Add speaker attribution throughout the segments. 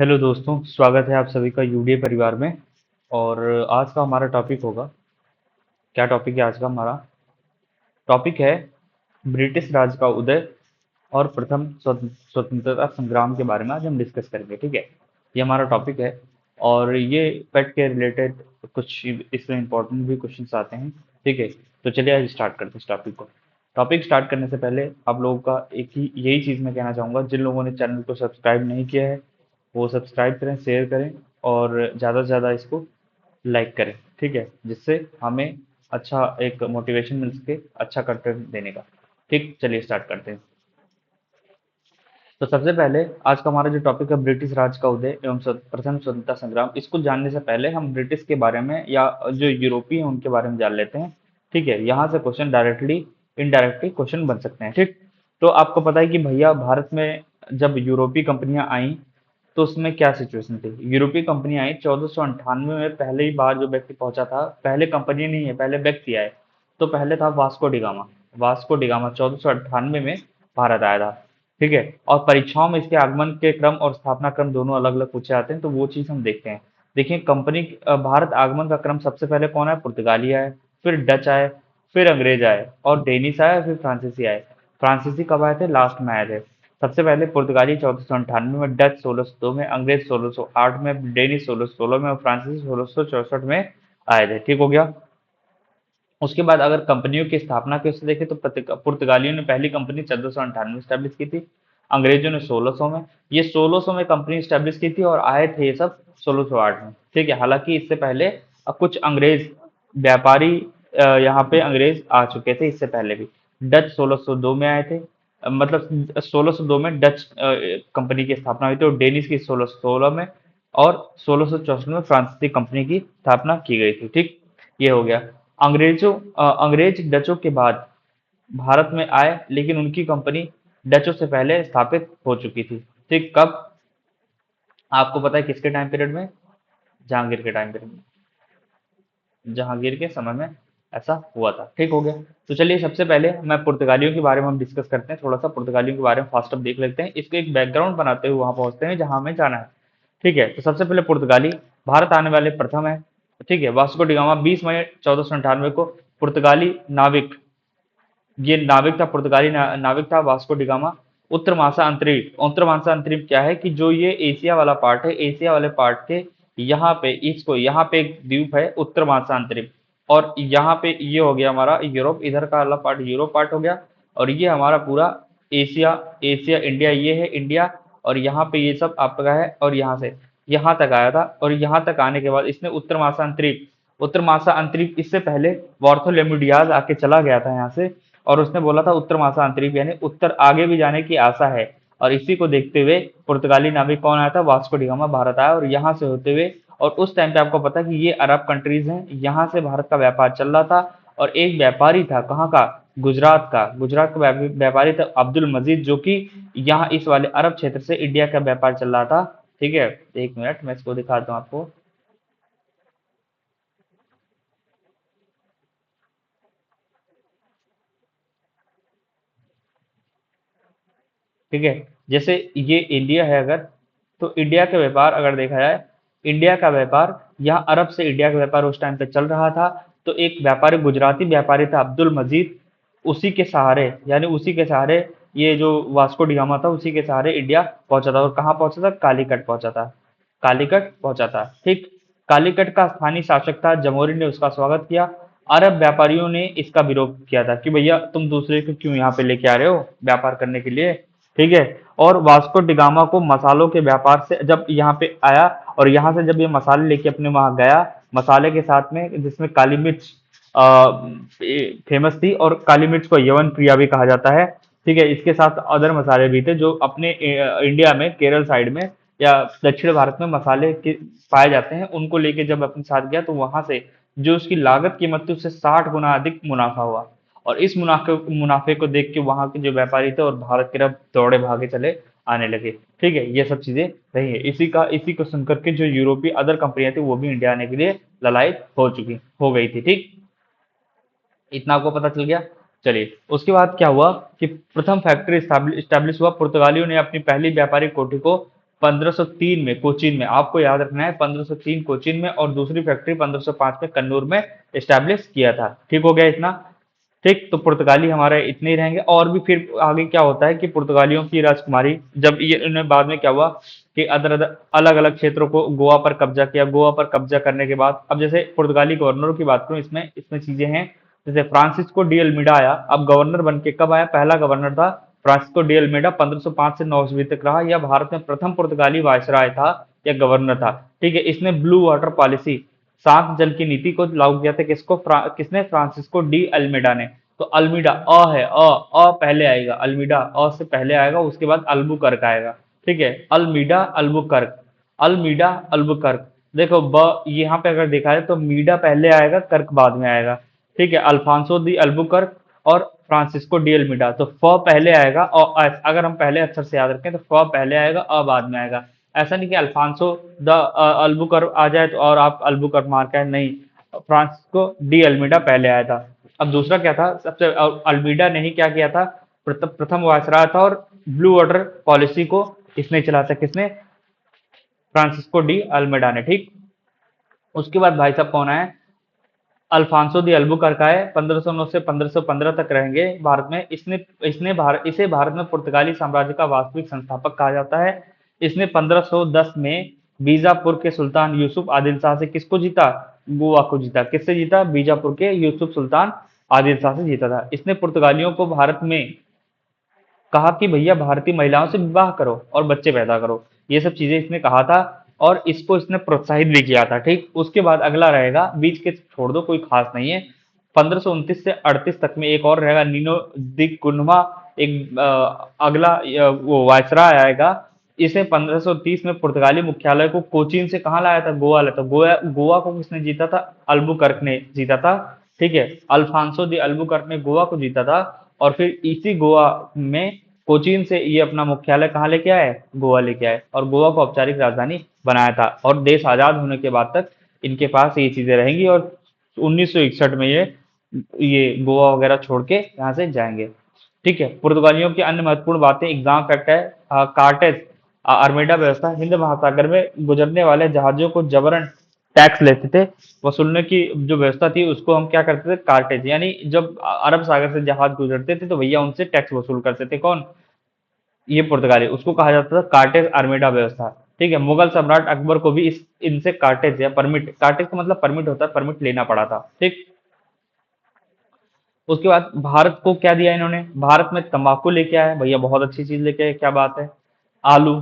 Speaker 1: Hello दोस्तों, स्वागत है आप सभी का यूडीए परिवार में। और आज का हमारा टॉपिक होगा। क्या टॉपिक है आज का हमारा? टॉपिक है ब्रिटिश राज का उदय और प्रथम स्वतंत्रता संग्राम के बारे में आज हम डिस्कस करेंगे। ठीक है, ये हमारा टॉपिक है। और ये पेट के रिलेटेड कुछ इसमें इंपॉर्टेंट भी क्वेश्चंस आते हैं। ठीक है, तो चलिए आज स्टार्ट करते हैं इस टॉपिक को। टॉपिक स्टार्ट करने से पहले आप लोगों का एक ही यही चीज़ मैं कहना चाहूँगा, जिन लोगों ने चैनल को सब्सक्राइब नहीं किया है वो सब्सक्राइब करें, शेयर करें और ज़्यादा से ज़्यादा इसको लाइक करें। ठीक है, जिससे हमें अच्छा एक मोटिवेशन मिल सके अच्छा कंटेंट देने का। ठीक, चलिए स्टार्ट करते हैं। तो सबसे पहले आज का हमारा जो टॉपिक है ब्रिटिश राज का उदय एवं प्रथम स्वतंत्रता संग्राम, इसको जानने से पहले हम ब्रिटिश के बारे में या जो यूरोपीय हैं उनके बारे में जान लेते हैं। ठीक है, यहाँ से क्वेश्चन डायरेक्टली इनडायरेक्टली क्वेश्चन बन सकते हैं। ठीक, तो आपको पता है कि भैया भारत में जब यूरोपीय कंपनियां आई तो उसमें क्या सिचुएशन थी। यूरोपीय कंपनी आई 1498 में, पहले ही बार जो व्यक्ति पहुंचा था, पहले कंपनी नहीं है पहले व्यक्ति आए। तो पहले था वास्को डिगामा। वास्को डिगामा 1498 में भारत आया था। ठीक है, और परीक्षाओं में इसके आगमन के क्रम और स्थापना क्रम दोनों अलग अलग पूछे जाते हैं, तो वो चीज हम देखते हैं। देखिए कंपनी भारत आगमन का क्रम सबसे पहले कौन आया? पुर्तगाली आए, फिर डच आए, फिर अंग्रेज आए और डेनिश आए, फिर फ्रांसीसी आए। फ्रांसीसी कब आए थे? लास्ट में आए थे। सबसे पहले पुर्तगाली 1498 में, डच 1602 में, अंग्रेज 1608 में, डेनिश 1616 में और फ्रांसीसी 1664 में आए थे। ठीक हो गया। उसके बाद अगर कंपनियों की स्थापना की उससे देखें तो पुर्तगालियों ने पहली कंपनी 1498 में स्टैब्लिश की थी। अंग्रेजों ने 1600 में। ये 1600 में कंपनी स्टैब्लिश की थी और आए थे ये सब 1608 में। ठीक है, हालांकि इससे पहले कुछ अंग्रेज व्यापारी यहाँ पे अंग्रेज आ चुके थे इससे पहले भी। डच 1602 में आए थे। मतलब 1602 में डच कंपनी की स्थापना हुई थी और डेनिश की 1616 में और 1664 में फ्रांसीसी कंपनी की स्थापना की गई थी। ठीक, ये हो गया। अंग्रेज डचों के बाद भारत में आए, लेकिन उनकी कंपनी डचों से पहले स्थापित हो चुकी थी। ठीक, कब? आपको पता है किसके टाइम पीरियड में? जहांगीर के टाइम पीरियड में। जहांगीर के समय में ऐसा हुआ था। ठीक हो गया। तो चलिए सबसे पहले मैं पुर्तगालियों के बारे में हम डिस्कस करते हैं। थोड़ा सा पुर्तगालियों के बारे में फास्ट अप देख लेते हैं, इसको एक बैकग्राउंड बनाते हुए वहां पहुंचते हैं जहां हमें जाना है। ठीक है, तो सबसे पहले पुर्तगाली भारत आने वाले प्रथम है। ठीक है, वास्को डिगामा 20 मई 1498 को पुर्तगाली नाविक, ये नाविक था, पुर्तगाली नाविक था वास्को डिगामा। उत्तर मासा अंतरिक्ष क्या है कि जो ये एशिया वाला पार्ट है, एशिया वाले पार्ट के यहाँ पे इसको यहाँ पे एक द्वीप है उत्तर मासा अंतरिक्ष। और यहाँ पे ये हो गया हमारा यूरोप, इधर का वाला पार्ट यूरोप पार्ट हो गया। और ये हमारा पूरा एशिया, एशिया इंडिया, ये है इंडिया। और यहाँ पे ये सब आपका है और यहाँ से यहाँ तक आया था। और यहाँ तक आने के बाद इसने उत्तर मासा अंतरिक्ष इससे पहले वार्थोलेमुडियाज आके चला गया था यहाँ से। और उसने बोला था उत्तर महासांतरिक यानी उत्तर आगे भी जाने की आशा है। और इसी को देखते हुए पुर्तगाली नाविक कौन आया था? वास्को डिगामा भारत आया और यहाँ से होते हुए, और उस टाइम पे आपको पता है कि ये अरब कंट्रीज हैं, यहाँ से भारत का व्यापार चल रहा था। और एक व्यापारी था कहाँ का? गुजरात का व्यापारी था अब्दुल मजीद, जो कि यहाँ इस वाले अरब क्षेत्र से इंडिया का व्यापार चल रहा था। ठीक है, एक मिनट मैं इसको दिखाता हूँ आपको। ठीक है, जैसे ये इंडिया है अगर, तो इंडिया का व्यापार अगर देखा जाए, इंडिया का व्यापार यहाँ अरब से इंडिया का व्यापार उस टाइम पे चल रहा था। तो एक व्यापारी, गुजराती व्यापारी था अब्दुल मजीद, उसी के सहारे यानी उसी के सहारे ये जो वास्को डिगामा था उसी के सहारे इंडिया पहुंचा था। और कहाँ पहुंचा था? कालीकट पहुंचा था। कालीकट पहुंचा था। ठीक, कालीकट का स्थानीय शासक था जमोरी ने उसका स्वागत किया। अरब व्यापारियों ने इसका विरोध किया था कि भैया तुम दूसरे को क्यों यहाँ पे लेके आ रहे हो व्यापार करने के लिए। ठीक है, और वास्को डिगामा को मसालों के व्यापार से जब यहाँ पे आया और यहाँ से जब ये मसाले लेके अपने वहां गया, मसाले के साथ में जिसमें काली मिर्च फेमस थी, और काली मिर्च को यवन प्रिया भी कहा जाता है। ठीक है, इसके साथ अदर मसाले भी थे जो अपने इंडिया में केरल साइड में या दक्षिण भारत में मसाले के पाए जाते हैं, उनको लेके जब अपने साथ गया तो वहां से जो उसकी लागत कीमत थी उससे 60 गुना अधिक मुनाफा हुआ। और इस मुनाफे को देख के वहां के जो व्यापारी थे और भारत की तरफ दौड़े भागे चले आने लगे। ठीक है, ये सब चीजें रही है। इसी को सुनकर के जो यूरोपीय अदर कंपनियां थी वो भी इंडिया आने के लिए ललायत हो गई थी। ठीक, इतना आपको पता चल गया। चलिए उसके बाद क्या हुआ कि प्रथम फैक्ट्री स्टैब्लिश हुआ। पुर्तगालियों ने अपनी पहली व्यापारिक कोठी को 1503 में कोचीन में, आपको याद रखना है 1503 कोचीन में, और दूसरी फैक्ट्री 1505 में कन्नूर में एस्टैब्लिश किया था। ठीक हो गया इतना। ठीक, तो पुर्तगाली हमारे इतने ही रहेंगे। और भी फिर आगे क्या होता है कि पुर्तगालियों की राजकुमारी, जब ये इन्हें बाद में क्या हुआ कि अलग अलग क्षेत्रों को गोवा पर कब्जा किया। गोवा पर कब्जा करने के बाद, अब जैसे पुर्तगाली गवर्नरों की बात करूं, इसमें इसमें चीजें हैं। जैसे फ्रांसिस्को डी अल्मीडा आया, अब गवर्नर बन के कब आया, पहला गवर्नर था फ्रांसिस्को डी अल्मीडा, 1505 से 9 ईस्वी तक रहा। यह भारत में प्रथम पुर्तगाली वायसराय था या गवर्नर था। ठीक है, इसने ब्लू वाटर पॉलिसी, शांत जल की नीति को लागू किया था। किसने, फ्रांसिस्को डी अल्मीडा ने। तो अल्मीडा है, पहले आएगा, अल्मीडा से पहले आएगा, उसके बाद अल्बुकर्क आएगा। ठीक है, अल्मीडा अल्बुकर्क, अल्मीडा अल्बुकर्क। देखो यहाँ पे अगर देखा जाए तो मीडा पहले आएगा, कर्क बाद में आएगा। ठीक है, अल्फांसो दी अल्बुकर्क और फ्रांसिस्को डी अल्मीडा, तो फ पहले आएगा, और अगर हम पहले अक्षर से याद रखें तो फ पहले आएगा, बाद में आएगा। ऐसा नहीं कि अल्फांसो द अल्बुकर्क आ जाए तो और आप अल्बुकर्क मार के आए, नहीं, फ्रांसिस्को डी अल्मीडा पहले आया था। अब दूसरा क्या था, सबसे अल्मीडा ने ही क्या किया था, प्रथम वायसराय था, और ब्लू वाटर पॉलिसी को इसने चला था। किसने, फ्रांसिस्को डी अल्मीडा ने। ठीक, उसके बाद भाई साहब कौन आए, अल्फांसो दी अल्बुकर्क आए, 1509 से 1515 तक रहेंगे भारत में। इसे भारत में पुर्तगाली साम्राज्य का वास्तविक संस्थापक कहा जाता है। इसने 1510 में बीजापुर के सुल्तान यूसुफ आदिल शाह से किसको जीता, गोवा को जीता। किससे जीता, बीजापुर के यूसुफ सुल्तान आदिल शाह से जीता था। इसने पुर्तगालियों को भारत में कहा कि भैया भारतीय महिलाओं से विवाह करो और बच्चे पैदा करो, ये सब चीजें इसने कहा था, और इसको इसने प्रोत्साहित भी किया था। ठीक, उसके बाद अगला रहेगा, बीच के छोड़ दो, कोई खास नहीं है। 1529 से 38 तक में एक और रहेगा, नीनो दी कुन्हा, एक अगला वो वायसराय आएगा। इसे 1530 में पुर्तगाली मुख्यालय को कोचीन से कहाँ लाया था, गोवा लाया था। गोवा को किसने जीता था, अल्बुकर्क ने जीता था। ठीक है, अल्फांसो दी अल्बुकर्क ने गोवा को जीता था, और फिर इसी गोवा में कोचीन से ये अपना मुख्यालय कहाँ लेके आए, गोवा लेके आए, और गोवा को औपचारिक राजधानी बनाया था। और देश आजाद होने के बाद तक इनके पास ये चीजें रहेंगी, और 1961 में ये गोवा वगैरह छोड़ के यहाँ से जाएंगे। ठीक है, पुर्तगालियों की अन्य महत्वपूर्ण बातें, एग्जाम फैक्ट है, कार्टेज आर्मेडा व्यवस्था, हिंद महासागर में गुजरने वाले जहाजों को जबरन टैक्स लेते थे, वसूलने की जो व्यवस्था थी उसको हम क्या करते थे, कार्टेज, यानी जब अरब सागर से जहाज गुजरते थे तो भैया उनसे टैक्स वसूल करते थे। कौन, ये पुर्तगाली, उसको कहा जाता था कार्टेज आर्मेडा व्यवस्था। ठीक है, मुगल सम्राट अकबर को भी इस इनसे कार्टेज या परमिट, कार्टेज का मतलब परमिट होता है, परमिट लेना पड़ा था। ठीक, उसके बाद भारत को क्या दिया इन्होंने, भारत में तंबाकू लेके आए, भैया बहुत अच्छी चीज लेके आए, क्या बात है। आलू,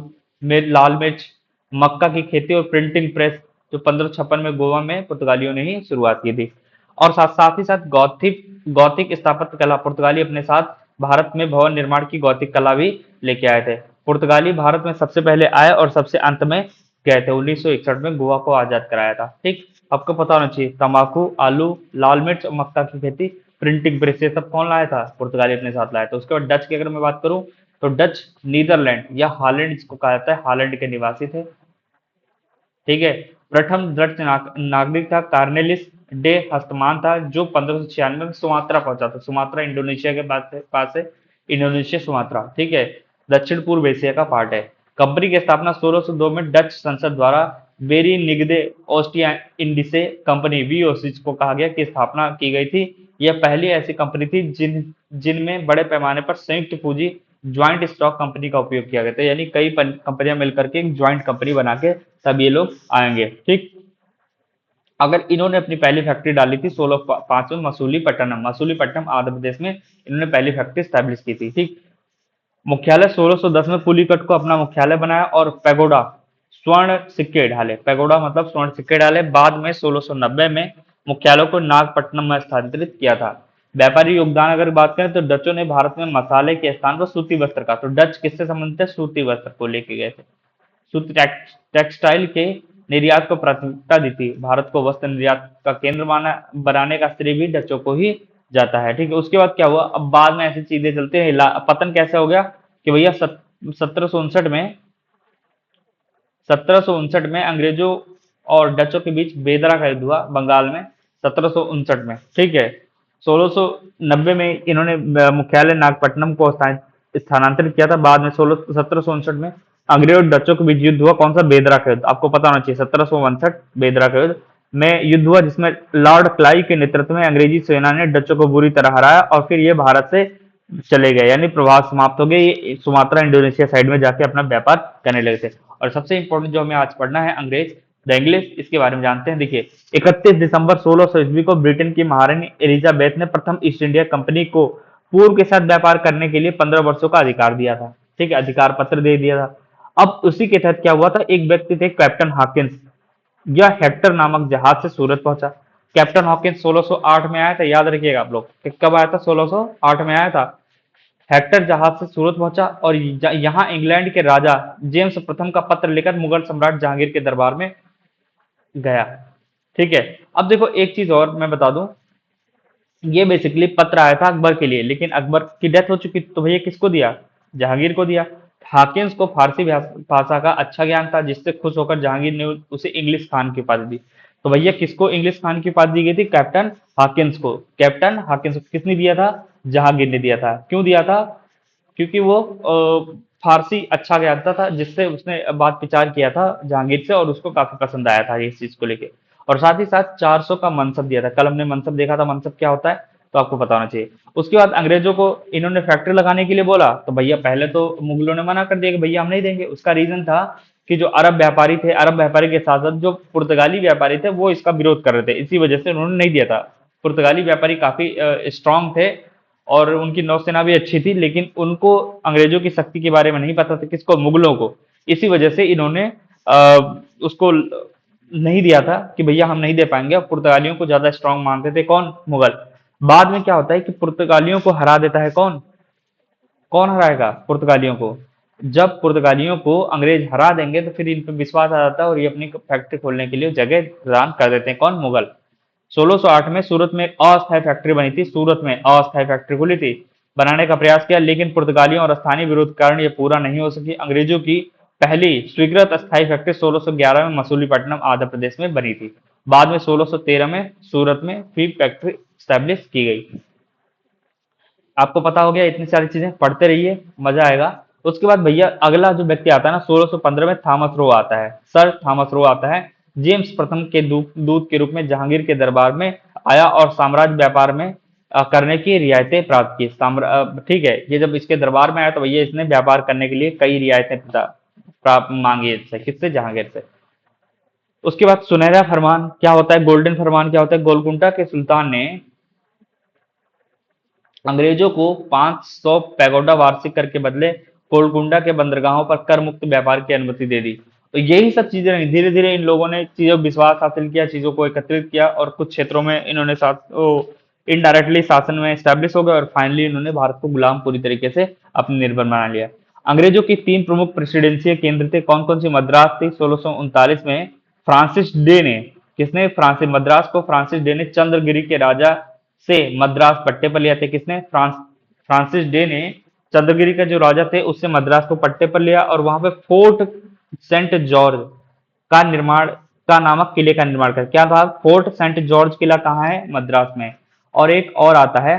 Speaker 1: लाल मिर्च, मक्का की खेती और प्रिंटिंग प्रेस, जो 1556 में गोवा में पुर्तगालियों ने ही शुरुआत की थी। और साथ साथ ही साथ गौथिक गौथिक स्थापत्य कला, पुर्तगाली अपने साथ भारत में भवन निर्माण की गौथिक कला भी लेके आए थे। पुर्तगाली भारत में सबसे पहले आए और सबसे अंत में गए थे। 1961 में गोवा को आजाद कराया था। ठीक, आपको पता होना चाहिए, तंबाकू, आलू, लाल मिर्च और मक्का की खेती, प्रिंटिंग प्रेस, ये सब कौन लाया था, पुर्तगाली अपने साथ लाया था। उसके बाद डच की अगर मैं बात करूं तो डच नीदरलैंड या हालैंड जिसको कहा जाता है, हालैंड के निवासी थे। ठीक है, प्रथम डच नागरिक था कार्नेलिस डे हस्तमान था, जो 1596 में सुमात्रा पहुंचा था। सुमात्रा इंडोनेशिया के पास है, इंडोनेशिया सुमात्रा। ठीक है, दक्षिण पूर्व एशिया का पार्ट है। कंपनी की स्थापना 1602 में डच संसद द्वारा बेरी निगदे ओस्टिया इंडिसे कंपनी वीओसी को कहा गया की स्थापना की गई थी। यह पहली ऐसी कंपनी थी जिनमें बड़े पैमाने पर संयुक्त पूंजी ज्वाइंट स्टॉक कंपनी का उपयोग किया गया था, यानी कई कंपनियां मिलकर के एक ज्वाइंट कंपनी बना के तब ये लोग आएंगे। ठीक, अगर इन्होंने अपनी पहली फैक्ट्री डाली थी 1605 में मसूलीपट्टनम आंध्र प्रदेश में इन्होंने पहली फैक्ट्री स्टैब्लिश की थी। ठीक, मुख्यालय 1610 में पुलिकट को अपना मुख्यालय बनाया और पैगोडा स्वर्ण सिक्के डाले, पैगोडा मतलब स्वर्ण सिक्के डाले। बाद में 1690 में मुख्यालय को नागपट्टनम में स्थानांतरित किया था। व्यापारी योगदान अगर बात करें तो डचों ने भारत में मसाले के स्थान पर सूती वस्त्र का, तो डच किससे संबंधित है, सूती वस्त्र को लेके गए थे। सूती टेक्सटाइल के निर्यात को प्राथमिकता दी थी। भारत को वस्त्र निर्यात का केंद्र बनाने का श्रेय भी डचों को ही जाता है। ठीक है, उसके बाद क्या हुआ, अब बाद में ऐसी चीजें चलते हैं, पतन कैसे हो गया कि भैया 1759 में अंग्रेजों और डचों के बीच बेदरा का युद्ध हुआ बंगाल में 1759 में। ठीक है, 1690 में इन्होंने मुख्यालय नागपट्टनम को स्थानांतरित किया था। बाद में 1759 में अंग्रेजों और डचों के बीच युद्ध हुआ, कौन सा? बेदरा का युद्ध। आपको पता होना चाहिए 1759 बेदरा का युद्ध में युद्ध हुआ, जिसमें लॉर्ड क्लाइव के नेतृत्व में अंग्रेजी सेना ने डचों को बुरी तरह हराया और फिर ये भारत से चले गए, यानी प्रभाव समाप्त हो गए। ये सुमात्रा इंडोनेशिया साइड में जाके अपना व्यापार करने लगे थे। और सबसे इंपॉर्टेंट जो हमें आज पढ़ना है, अंग्रेज द इंग्लिश, इसके बारे में जानते हैं। देखिए, 31 दिसंबर 1600 ईस्वी को ब्रिटेन की महारानी एलिजाबेथ ने प्रथम ईस्ट इंडिया कंपनी को पूर्व के साथ व्यापार करने के लिए 15 वर्षों का अधिकार दिया था। ठीक है, अधिकार पत्र दे दिया था। अब उसी के तहत क्या हुआ था, एक व्यक्ति थे कैप्टन हॉकिंस, यह हेक्टर नामक जहाज से सूरत पहुंचा। कैप्टन हॉकिंस 1608 में आया था, याद रखिएगा आप लोग कि कब आया था, 1608 में आया था। हेक्टर जहाज से सूरत पहुंचा और यहाँ इंग्लैंड के राजा जेम्स प्रथम का पत्र लेकर मुगल सम्राट जहांगीर के दरबार में गया। ठीक है, अब देखो एक चीज और मैं बता दूं, ये बेसिकली पत्र आया था अकबर के लिए, लेकिन अकबर की डेथ हो चुकी, तो भैया किसको दिया? जहांगीर को दिया। हाकिम्स को फारसी भाषा का अच्छा ज्ञान था, जिससे खुश होकर जहांगीर ने उसे इंग्लिश खान की उपाधि दी। तो भैया किसको इंग्लिश खान की उपाधि दी गई थी? कैप्टन हाकिंस को। कैप्टन हाकिंस को किसने दिया था? जहांगीर ने दिया था। क्यों दिया था? क्योंकि वो फारसी अच्छा जानता था, जिससे उसने बात विचार किया था जहांगीर से और उसको काफी पसंद आया था इस चीज को लेके। और साथ ही साथ 400 का मनसब दिया था। कल हमने मनसब देखा था, मनसब क्या होता है तो आपको पता होना चाहिए। उसके बाद अंग्रेजों को इन्होंने फैक्ट्री लगाने के लिए बोला, तो भैया पहले तो मुगलों ने मना कर दिया कि भैया हम नहीं देंगे। उसका रीजन था कि जो अरब व्यापारी थे, अरब व्यापारी के साथ साथ जो पुर्तगाली व्यापारी थे वो इसका विरोध कर रहे थे, इसी वजह से उन्होंने नहीं दिया था। पुर्तगाली व्यापारी काफी स्ट्रांग थे और उनकी नौसेना भी अच्छी थी, लेकिन उनको अंग्रेजों की शक्ति के बारे में नहीं पता था, किसको? मुगलों को। इसी वजह से इन्होंने उसको नहीं दिया था कि भैया हम नहीं दे पाएंगे। और पुर्तगालियों को ज्यादा स्ट्रांग मानते थे, कौन? मुगल। बाद में क्या होता है कि पुर्तगालियों को हरा देता है कौन? कौन हराएगा पुर्तगालियों को? जब पुर्तगालियों को अंग्रेज हरा देंगे तो फिर इन पर विश्वास आ जाता है और ये अपनी फैक्ट्री खोलने के लिए जगह प्रदान कर देते हैं, कौन? मुगल। 1608 में सूरत में एक अस्थायी फैक्ट्री बनी थी, सूरत में अस्थायी फैक्ट्री खुली थी। बनाने का प्रयास किया, लेकिन पुर्तगालियों और स्थानीय विरोध के कारण यह पूरा नहीं हो सकी। अंग्रेजों की पहली स्वीकृत अस्थायी फैक्ट्री 1611 में मसूलीपट्टनम आंध्र प्रदेश में बनी थी। बाद में 1613 में सूरत में फिर फैक्ट्री स्टैब्लिश की गई। आपको पता हो गया, इतनी सारी चीजें पढ़ते रहिए, मजा आएगा। उसके बाद भैया अगला जो व्यक्ति आता है ना, 1615 में थॉमस रो आता है, सर थॉमस रो आता है। जेम्स प्रथम के दूत के रूप में जहांगीर के दरबार में आया और साम्राज्य व्यापार में करने की रियायतें प्राप्त की। ठीक है, ये जब इसके दरबार में आया तो भैया इसने व्यापार करने के लिए कई रियायतें प्राप्त मांगी इससे, किससे? जहांगीर से। उसके बाद सुनहरा फरमान क्या होता है? गोल्डन फरमान क्या होता है? गोलकुंडा के सुल्तान ने अंग्रेजों को 500 पैगोडा वार्षिक कर के बदले गोलकुंडा के बंदरगाहों पर कर मुक्त व्यापार की अनुमति दे दी। तो यही सब चीजें रही। धीरे धीरे इन लोगों ने चीजों विश्वास हासिल किया, चीजों को एकत्रित किया और कुछ क्षेत्रों में इन्होंने इनडायरेक्टली शासन में स्टैब्लिश हो गए और फाइनली इन्होंने भारत को गुलाम पूरी तरीके से अपने निर्भर बना लिया। अंग्रेजों की 3 प्रमुख प्रेसिडेंशियल केंद्र थे, कौन कौन सी? मद्रास थी 1639 में, फ्रांसिस डे ने, किसने? फ्रांसिस, मद्रास को फ्रांसिस डे ने चंद्रगिरी के राजा से मद्रास पट्टे पर लिया था। किसने? फ्रांसिस डे ने चंद्रगिरी का जो राजा थे उससे मद्रास को पट्टे पर लिया और वहां पे फोर्ट सेंट जॉर्ज का निर्माण, का नामक किले का निर्माण कर। क्या था? फोर्ट सेंट जॉर्ज किला कहाँ है? मद्रास में। और एक और आता है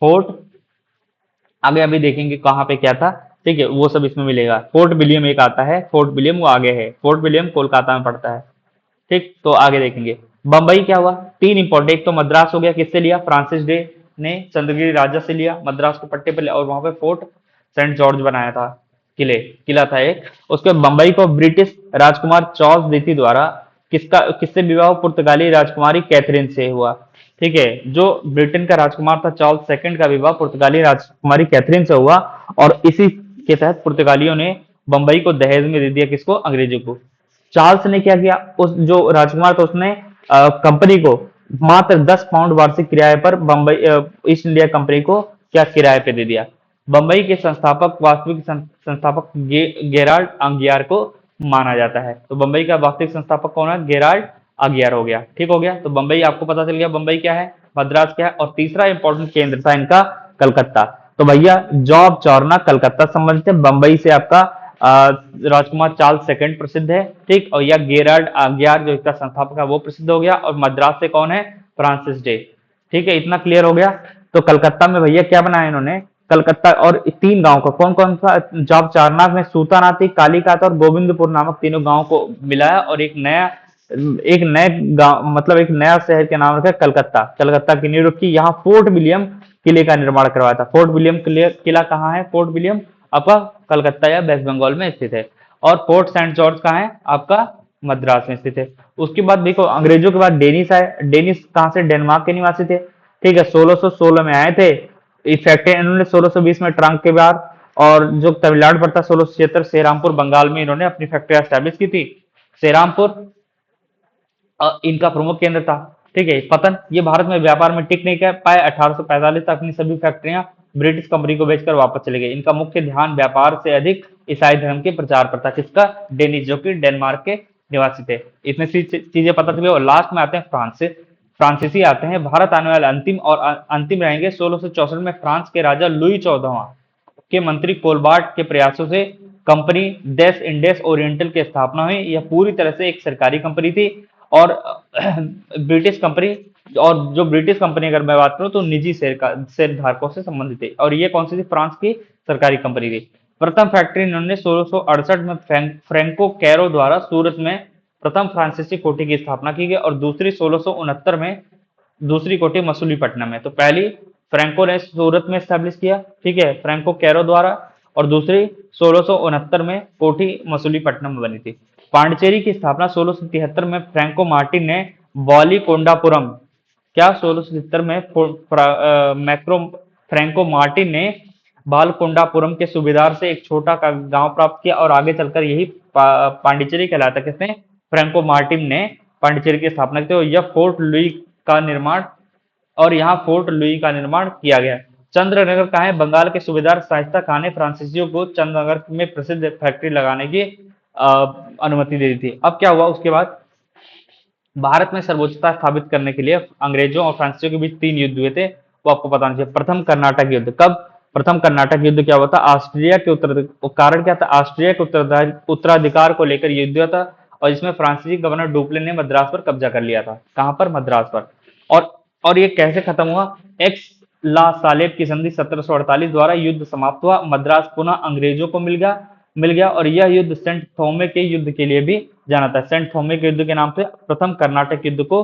Speaker 1: फोर्ट, आगे अभी देखेंगे कहाँ पे क्या था। ठीक है, वो सब इसमें मिलेगा। फोर्ट विलियम एक आता है, फोर्ट विलियम वो आगे है, फोर्ट विलियम कोलकाता में पड़ता है। ठीक, तो आगे देखेंगे। बंबई क्या हुआ? 3 इंपॉर्टेंट, एक तो मद्रास हो गया, किससे लिया? फ्रांसिस डे ने चंद्रगिरी राजा से लिया, मद्रास को पट्टे पर लिया और वहां पे फोर्ट सेंट जॉर्ज बनाया था, किला था एक। उसके बाद बंबई को ब्रिटिश राजकुमार चार्ल्स द्वितीय द्वारा किससे विवाह? पुर्तगाली राजकुमारी कैथरीन से हुआ। ठीक है, जो ब्रिटेन का राजकुमार था चार्ल्स सेकंड का विवाह पुर्तगाली राजकुमारी कैथरीन से हुआ और इसी के तहत पुर्तगालियों ने बंबई को दहेज में दे दिया, किसको? अंग्रेजों को। चार्ल्स ने क्या किया? उस जो राजकुमार था उसने कंपनी को मात्र 10 पाउंड वार्षिक किराए पर बंबई ईस्ट इंडिया कंपनी को क्या किराए पे दे दिया। बंबई के संस्थापक, वास्तविक संस्थापक गेराल्ड अंगियार को माना जाता है। तो बंबई का वास्तविक संस्थापक कौन है? गेराल्ड अंगियार हो गया। ठीक हो गया, तो बंबई आपको पता चल गया बंबई क्या है, मद्रास क्या है। और तीसरा इंपॉर्टेंट केंद्र था इनका कलकत्ता। तो भैया जॉब चौरना कलकत्ता संबंधित है। बंबई से आपका राजकुमार चार्ल्स सेकंड प्रसिद्ध है। ठीक, और यह गेराल्ड अंगियार जो इसका संस्थापक है वो प्रसिद्ध हो गया। और मद्रास से कौन है? Francis day. ठीक है, इतना क्लियर हो गया। तो कलकत्ता में भैया क्या बनाया इन्होंने? कलकत्ता और तीन गांव को कौन कौन सा, जब चारनाथ में सूतानाती, कालीकात और गोविंदपुर नामक तीनों गांवों को मिलाया और एक नए गांव मतलब एक नया शहर के नाम रखा कलकत्ता। कलकत्ता की नींव रखी, यहाँ फोर्ट विलियम किले का निर्माण करवाया था। फोर्ट विलियम किला कहाँ है? फोर्ट विलियम आपका कलकत्ता या वेस्ट बंगाल में स्थित है। और फोर्ट सेंट जॉर्ज कहाँ है? आपका मद्रास में स्थित है। उसके बाद देखो अंग्रेजों के बाद डेनिस आए। डेनिस कहाँ से? डेनमार्क के निवासी थे। ठीक है, 1616 में आए थे। इफेक्ट इन्होंने 1620 में ट्रंक के बाद, और जो तमिलनाडु पड़ता 1676 सेरामपुर बंगाल में इन्होंने अपनी फैक्ट्री एस्टेब्लिश की थी। सेरामपुर इनका प्रमुख केंद्र था। ठीक है, पतन, ये भारत में व्यापार में टिक नहीं कर पाए। 1845 तक अपनी सभी फैक्ट्रियां ब्रिटिश कंपनी को बेचकर वापस चले गए। इनका मुख्य ध्यान व्यापार से अधिक ईसाई धर्म के प्रचार पर था। किसका? डेनिस, जो कि डेनमार्क के निवासी थे। इतनी सी चीजें पता चली। और लास्ट में आते हैं फ्रांस से। फ्रांसीसी आते हैं। भारत आने वाले अंतिम और अंतिम रहेंगे 1664 में फ्रांस के राजा लुई 14वां के मंत्री कोलबार्ट के प्रयासों से कंपनी देश इंडेस ओरिएंटल की स्थापना हुई। यह पूरी तरह से एक सरकारी कंपनी थी और ब्रिटिश कंपनी, और जो ब्रिटिश कंपनी अगर मैं बात करूं तो निजी शेयर धारकों से संबंधित थी। और ये कौन सी थी? फ्रांस की सरकारी कंपनी थी। प्रथम फैक्ट्री इन्होंने 1668 में फ्रैंको कैरो द्वारा सूरत में प्रथम फ्रांसीसी कोठी की स्थापना की गई, और दूसरी 1669 में दूसरी कोठी मसूलीपट्टनम में। तो पहली फ्रैंको ने सूरत में स्टैब्लिश किया, ठीक है, फ्रैंको कैरो द्वारा, और दूसरी 1669 में कोठी मसूलीपट्टनम में बनी थी। पांडिचेरी की स्थापना 1673 में फ्रैंको मार्टिन ने वालीकोंडापुरम, क्या 1670 में मैक्रो फ्रैंको मार्टिन ने बालकोंडापुरम के सूबेदार से एक छोटा का गांव प्राप्त किया, और आगे चलकर यही पांडिचेरी कहलाता। किसने? फ्रैंको मार्टिन ने पांडिचेरी की स्थापना की। तो यह फोर्ट लुई का निर्माण, और यहाँ फोर्ट लुई का निर्माण किया गया। चंद्रनगर कहाँ है? बंगाल के सूबेदार शाइस्ता खान ने फ्रांसीसियों को चंद्रनगर में प्रसिद्ध फैक्ट्री लगाने की अनुमति दे दी थी। अब क्या हुआ उसके बाद? भारत में सर्वोच्चता स्थापित करने के लिए अंग्रेजों और फ्रांसीसियों के बीच तीन युद्ध हुए थे, वो आपको पता होना चाहिए। प्रथम कर्नाटक युद्ध कब? प्रथम कर्नाटक युद्ध क्या हुआ था? ऑस्ट्रिया के कारण क्या था? ऑस्ट्रिया के उत्तराधिकार को लेकर युद्ध हुआ था, और इसमें फ्रांसीसी गवर्नर डुप्ले ने मद्रास पर कब्जा कर लिया था। कहां पर? मद्रास पर। और और ये कैसे खत्म हुआ? एक्स ला सालेब की संधि 1748 द्वारा युद्ध समाप्त हुआ। मद्रास पुनः अंग्रेजों को मिल गया, और यह युद्ध सेंट थोमे के युद्ध के लिए भी जाना था। सेंट थोमे के युद्ध के नाम से प्रथम कर्नाटक युद्ध को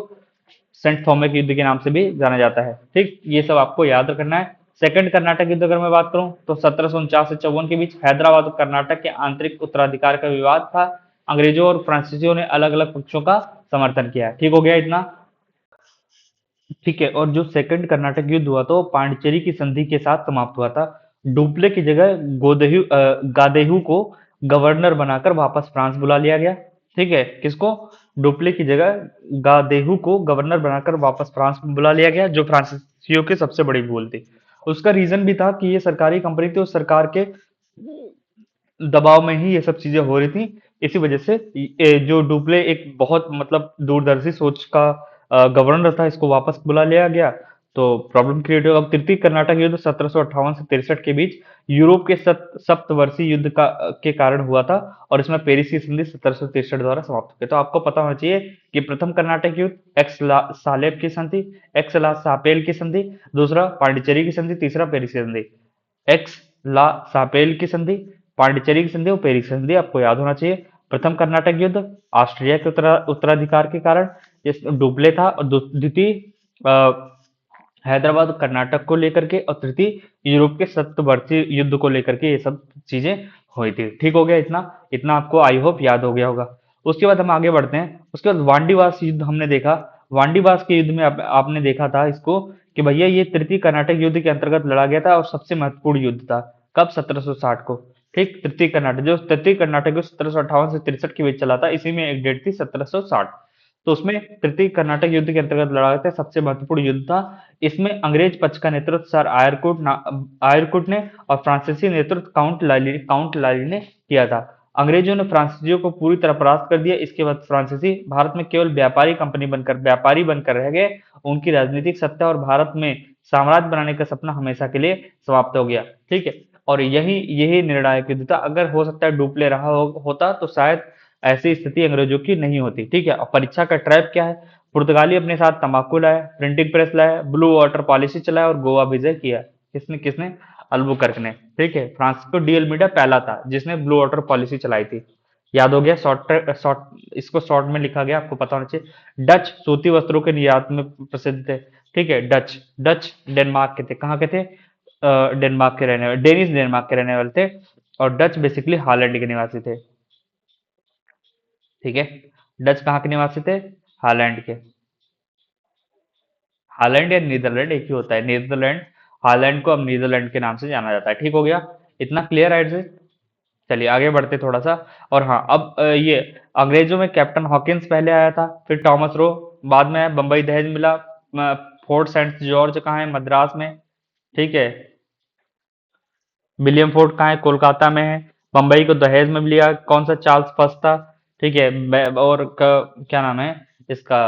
Speaker 1: सेंट थोमे के युद्ध के नाम से भी जाना जाता है। ठीक, ये सब आपको याद रखना है। सेकंड कर्नाटक युद्ध अगर मैं बात करूं तो 1749 से 54 के बीच हैदराबाद और कर्नाटक के आंतरिक उत्तराधिकार का विवाद था। अंग्रेजों और फ्रांसीसियों ने अलग अलग पक्षों का समर्थन किया। ठीक हो गया इतना? ठीक है, और जो सेकंड कर्नाटक युद्ध हुआ तो पांडिचेरी की संधि के साथ समाप्त हुआ था। डुप्ले की जगह गादेहू को गवर्नर बनाकर वापस फ्रांस बुला लिया गया। ठीक है, किसको? डुप्ले की जगह गादेहू को गवर्नर बनाकर वापस फ्रांस में बुला लिया गया, जो फ्रांसीसियों की सबसे बड़ी भूल थी। उसका रीजन भी था कि ये सरकारी कंपनी थी और सरकार के दबाव में ही ये सब चीजें हो रही थी। इसी वजह से जो डुप्ले एक बहुत मतलब दूरदर्शी सोच का गवर्नर था, इसको वापस बुला लिया गया, तो प्रॉब्लम क्रिएट हुआ। अब तृतीय कर्नाटक युद्ध 1758 से 63 के बीच यूरोप के सप्तवर्षीय युद्ध के कारण हुआ था, और इसमें पेरिस की संधि 1763 द्वारा समाप्त हुई। तो आपको पता होना चाहिए कि प्रथम कर्नाटक युद्ध एक्स ला सालेब की संधि, एक्स ला सापेल की संधि, दूसरा पांडिचेरी की संधि, तीसरा पेरिस की संधि। एक्स ला सापेल की संधि, पांडिचेरी की संधि और पेरिस की संधि आपको याद होना चाहिए। प्रथम कर्नाटक युद्ध ऑस्ट्रिया के उत्तराधिकार के कारण इस डुप्ले था, और द्वितीय हैदराबाद कर्नाटक को लेकर के, और तृतीय यूरोप के सप्तवर्षीय युद्ध को लेकर के ये सब चीजें हुई थी। ठीक हो गया इतना? इतना आपको आई होप याद हो गया होगा। उसके बाद हम आगे बढ़ते हैं। उसके बाद वांडीवास युद्ध हमने देखा। वांडीवास के युद्ध में आपने देखा था इसको कि भैया ये तृतीय कर्नाटक युद्ध के अंतर्गत लड़ा गया था, और सबसे महत्वपूर्ण युद्ध था। कब? 1760 को। ठीक, तृतीय कर्नाटक युद्ध 1758 से 63 के बीच चला था। इसी में एक डेट थी 1760। तो उसमें तृतीय कर्नाटक युद्ध के अंतर्गत लड़ा गया था, सबसे महत्वपूर्ण युद्ध था। इसमें अंग्रेज पक्ष का नेतृत्व सर आयरकुट ने, और फ्रांसीसी नेतृत्व काउंट लाली ने किया था। अंग्रेजों ने फ्रांसीसियों को पूरी तरह परास्त कर दिया। इसके बाद फ्रांसीसी भारत में केवल व्यापारी बनकर रह गए। उनकी राजनीतिक सत्ता और भारत में साम्राज्य बनाने का सपना हमेशा के लिए समाप्त हो गया। ठीक है, और यही निर्णायक युद्ध था। अगर हो सकता है डुप्ले होता तो शायद ऐसी स्थिति अंग्रेजों की नहीं होती। ठीक है, और परीक्षा का ट्रैप क्या है? पुर्तगाली अपने साथ तंबाकू लाए, प्रिंटिंग प्रेस लाए, ब्लू वाटर पॉलिसी चलाया, और गोवा विजय किया। किसने किसने? अल्बुकर्क ने। ठीक है, फ्रांसिस्को डी अल्मीडा पहला था जिसने ब्लू वाटर पॉलिसी चलाई थी। याद हो गया, शॉर्ट इसको शॉर्ट में लिखा गया, आपको पता होना चाहिए। डच सूती वस्त्रों के निर्यात में प्रसिद्ध थे। ठीक है, डच डच डेनमार्क के थे। कहाँ के थे? डेनमार्क के रहने वाले, डेनिश डेनमार्क के रहने वाले थे। और डच बेसिकली हॉलैंड के निवासी थे। ठीक है, डच कहाँ के निवासी थे? हॉलैंड के। हॉलैंड या नीदरलैंड एक ही होता है, नीदरलैंड। हॉलैंड को अब नीदरलैंड के नाम से जाना जाता है। ठीक हो गया, इतना क्लियर है से? चलिए आगे बढ़ते थोड़ा सा। और हाँ, अब ये अंग्रेजों में कैप्टन हॉकिंस पहले आया था, फिर टॉमस रो बाद में आया। बम्बई दहेज मिला। फोर्ट सेंट जॉर्ज कहाँ है? मद्रास में। ठीक है, विलियम फोर्ट कहाँ है? कोलकाता में है। बम्बई को दहेज में लिया कौन सा? चार्ल्स फर्स्ट था। ठीक है, और क्या नाम है इसका?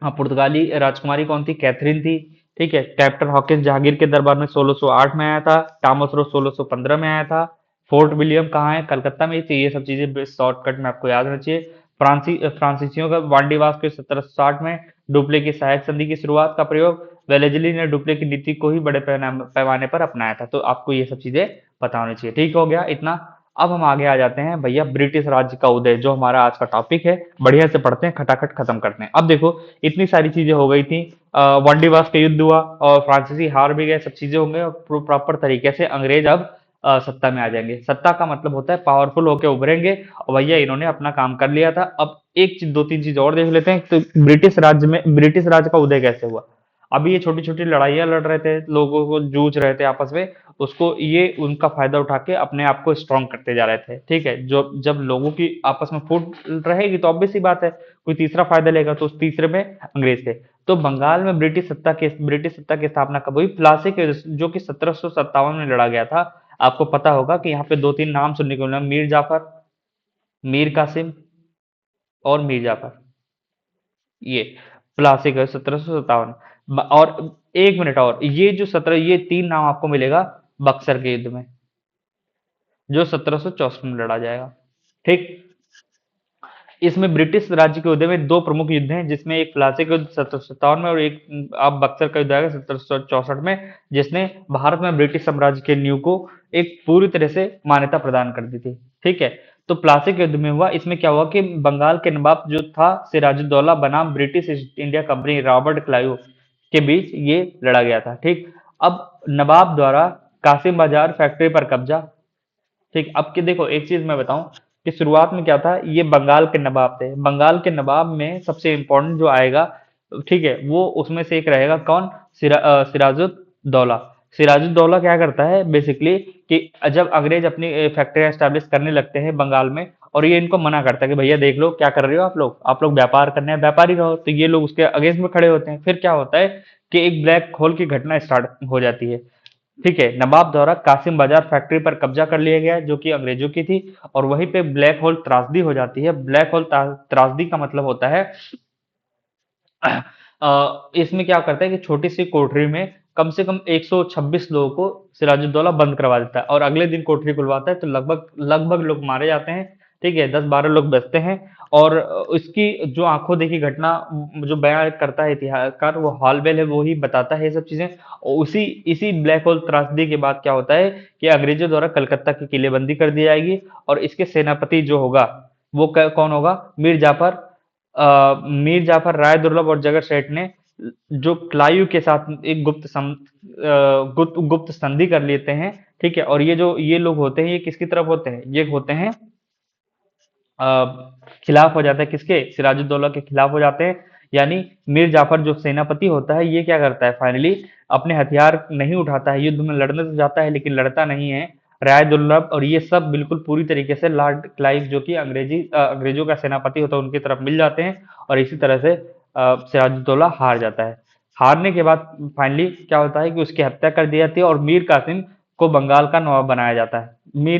Speaker 1: हाँ, पुर्तगाली राजकुमारी कौन थी? कैथरीन थी। ठीक है, कैप्टन हॉकिंस जहांगीर के दरबार में 1608 में आया था। टॉमस रो 1615 में आया था। फोर्ट विलियम कहाँ है? कलकत्ता में ही थी। ये सब चीजें शॉर्टकट में आपको याद रहना चाहिए। फ्रांसीसियों का वांडीवास के 1760 में। डुप्ले की सहायक संधि की शुरुआत का प्रयोग। वेलेजली ने डुप्ले की नीति को ही बड़े पैमाने पर अपनाया था। तो आपको ये सब चीजें पता होनी चाहिए। ठीक हो गया इतना। अब हम आगे आ जाते हैं भैया, ब्रिटिश राज्य का उदय, जो हमारा आज का टॉपिक है। बढ़िया से पढ़ते हैं, खटाखट खत्म करते हैं। अब देखो, इतनी सारी चीजें हो गई थी। वांडीवास का युद्ध हुआ और फ्रांसीसी हार भी गए, सब चीजें होंगे और प्रॉपर तरीके से अंग्रेज अब सत्ता में आ जाएंगे। सत्ता का मतलब होता है पावरफुल होके उभरेंगे। और भैया इन्होंने अपना काम कर लिया था। अब एक चीज, दो तीन चीज और देख लेते हैं। तो ब्रिटिश राज्य का उदय कैसे हुआ? अभी ये छोटी छोटी लड़ाइयां लड़ रहे थे, लोगों को जूझ रहे थे आपस में, उसको ये उनका फायदा उठा के अपने आप को स्ट्रांग करते जा रहे थे। ठीक है, जो जब लोगों की आपस में फूट रहेगी तो ऑब्वियस सी बात है कोई तीसरा फायदा लेगा, तो उस तीसरे में अंग्रेज थे। तो बंगाल में ब्रिटिश सत्ता की स्थापना कब हुई? प्लासी के, जो कि 1757 में लड़ा गया था। आपको पता होगा कि यहाँ पे दो तीन नाम सुनने को मिला, मीर जाफर, मीर कासिम और मीर जाफर। ये प्लासी का 1757। और एक मिनट, और ये जो 17, ये तीन नाम आपको मिलेगा बक्सर के युद्ध में, जो 1764 में लड़ा जाएगा। ठीक, इसमें ब्रिटिश राज्य के उदय में दो प्रमुख युद्ध हैं, जिसमें एक प्लासी का युद्ध 1757 में और एक अब बक्सर का युद्ध आएगा 1764 में, जिसने भारत में ब्रिटिश साम्राज्य के नींव को एक पूरी तरह से मान्यता प्रदान कर दी थी। ठीक है, तो प्लासी के युद्ध में हुआ, इसमें क्या हुआ कि बंगाल के नवाब जो था सिराजुद्दौला बनाम British east India company Robert Clive के बीच ये लड़ा गया था। ठीक, अब नवाब द्वारा कासिम बाजार फैक्ट्री पर कब्जा। ठीक, अब कि देखो एक चीज मैं बताऊं कि शुरुआत में क्या था, ये बंगाल के नवाब थे। बंगाल के नवाब में सबसे इंपॉर्टेंट जो आएगा, ठीक है, वो उसमें से एक रहेगा कौन? सिराजुद्दौला। सिराजुद्दौला क्या करता है बेसिकली कि जब अंग्रेज अपनी फैक्ट्री एस्टेब्लिश करने लगते हैं बंगाल में, और ये इनको मना करता है कि भैया देख लो क्या कर रहे हो आप लोग व्यापार करने हैं, व्यापारी रहो। तो ये लोग उसके अगेंस्ट में खड़े होते हैं। फिर क्या होता है कि एक ब्लैक होल की घटना स्टार्ट हो जाती है। ठीक है, नवाब द्वारा कासिम बाजार फैक्ट्री पर कब्जा कर लिया गया, जो कि अंग्रेजों की थी। और वहीं पे ब्लैक होल त्रासदी हो जाती है। ब्लैक होल त्रासदी का मतलब होता है इसमें क्या करता है कि छोटी सी कोठरी में कम से कम 126 लोगों को सिराजुद्दौला बंद करवा देता है, और अगले दिन कोठरी खुलवाता है तो लगभग लगभग लोग मारे जाते हैं। ठीक है, 10-12 लोग बचते हैं। और इसकी जो आंखों देखी घटना जो बयान करता है इतिहासकार, वो हॉलवेल है, वो ही बताता है ये सब चीजें। और उसी इसी ब्लैक होल त्रासदी के बाद क्या होता है कि अंग्रेजों द्वारा कलकत्ता की किलेबंदी कर दी जाएगी। और इसके सेनापति जो होगा वो कौन होगा? मीर जाफर राय दुर्लभ और जगत सेठ ने जो क्लाइव के साथ एक गुप्त संधि कर लेते हैं। ठीक है, और ये लोग होते हैं, ये किसकी तरफ होते हैं? ये होते हैं खिलाफ हो जाता है, किसके? सिराजुद्दौला के खिलाफ हो जाते हैं। यानी मीर जाफर जो सेनापति होता है, ये क्या करता है फाइनली? अपने हथियार नहीं उठाता है, युद्ध में लड़ने तो जाता है लेकिन लड़ता नहीं है। राय दुर्लभ और ये सब बिल्कुल पूरी तरीके से लॉर्ड क्लाइव, जो कि अंग्रेजों का सेनापति होता है, उनकी तरफ मिल जाते हैं। और इसी तरह से सिराजुद्दौला हार जाता है। हारने के बाद फाइनली क्या होता है कि उसकी हत्या कर दी जाती है, और मीर कासिम को बंगाल का नवाब बनाया जाता है।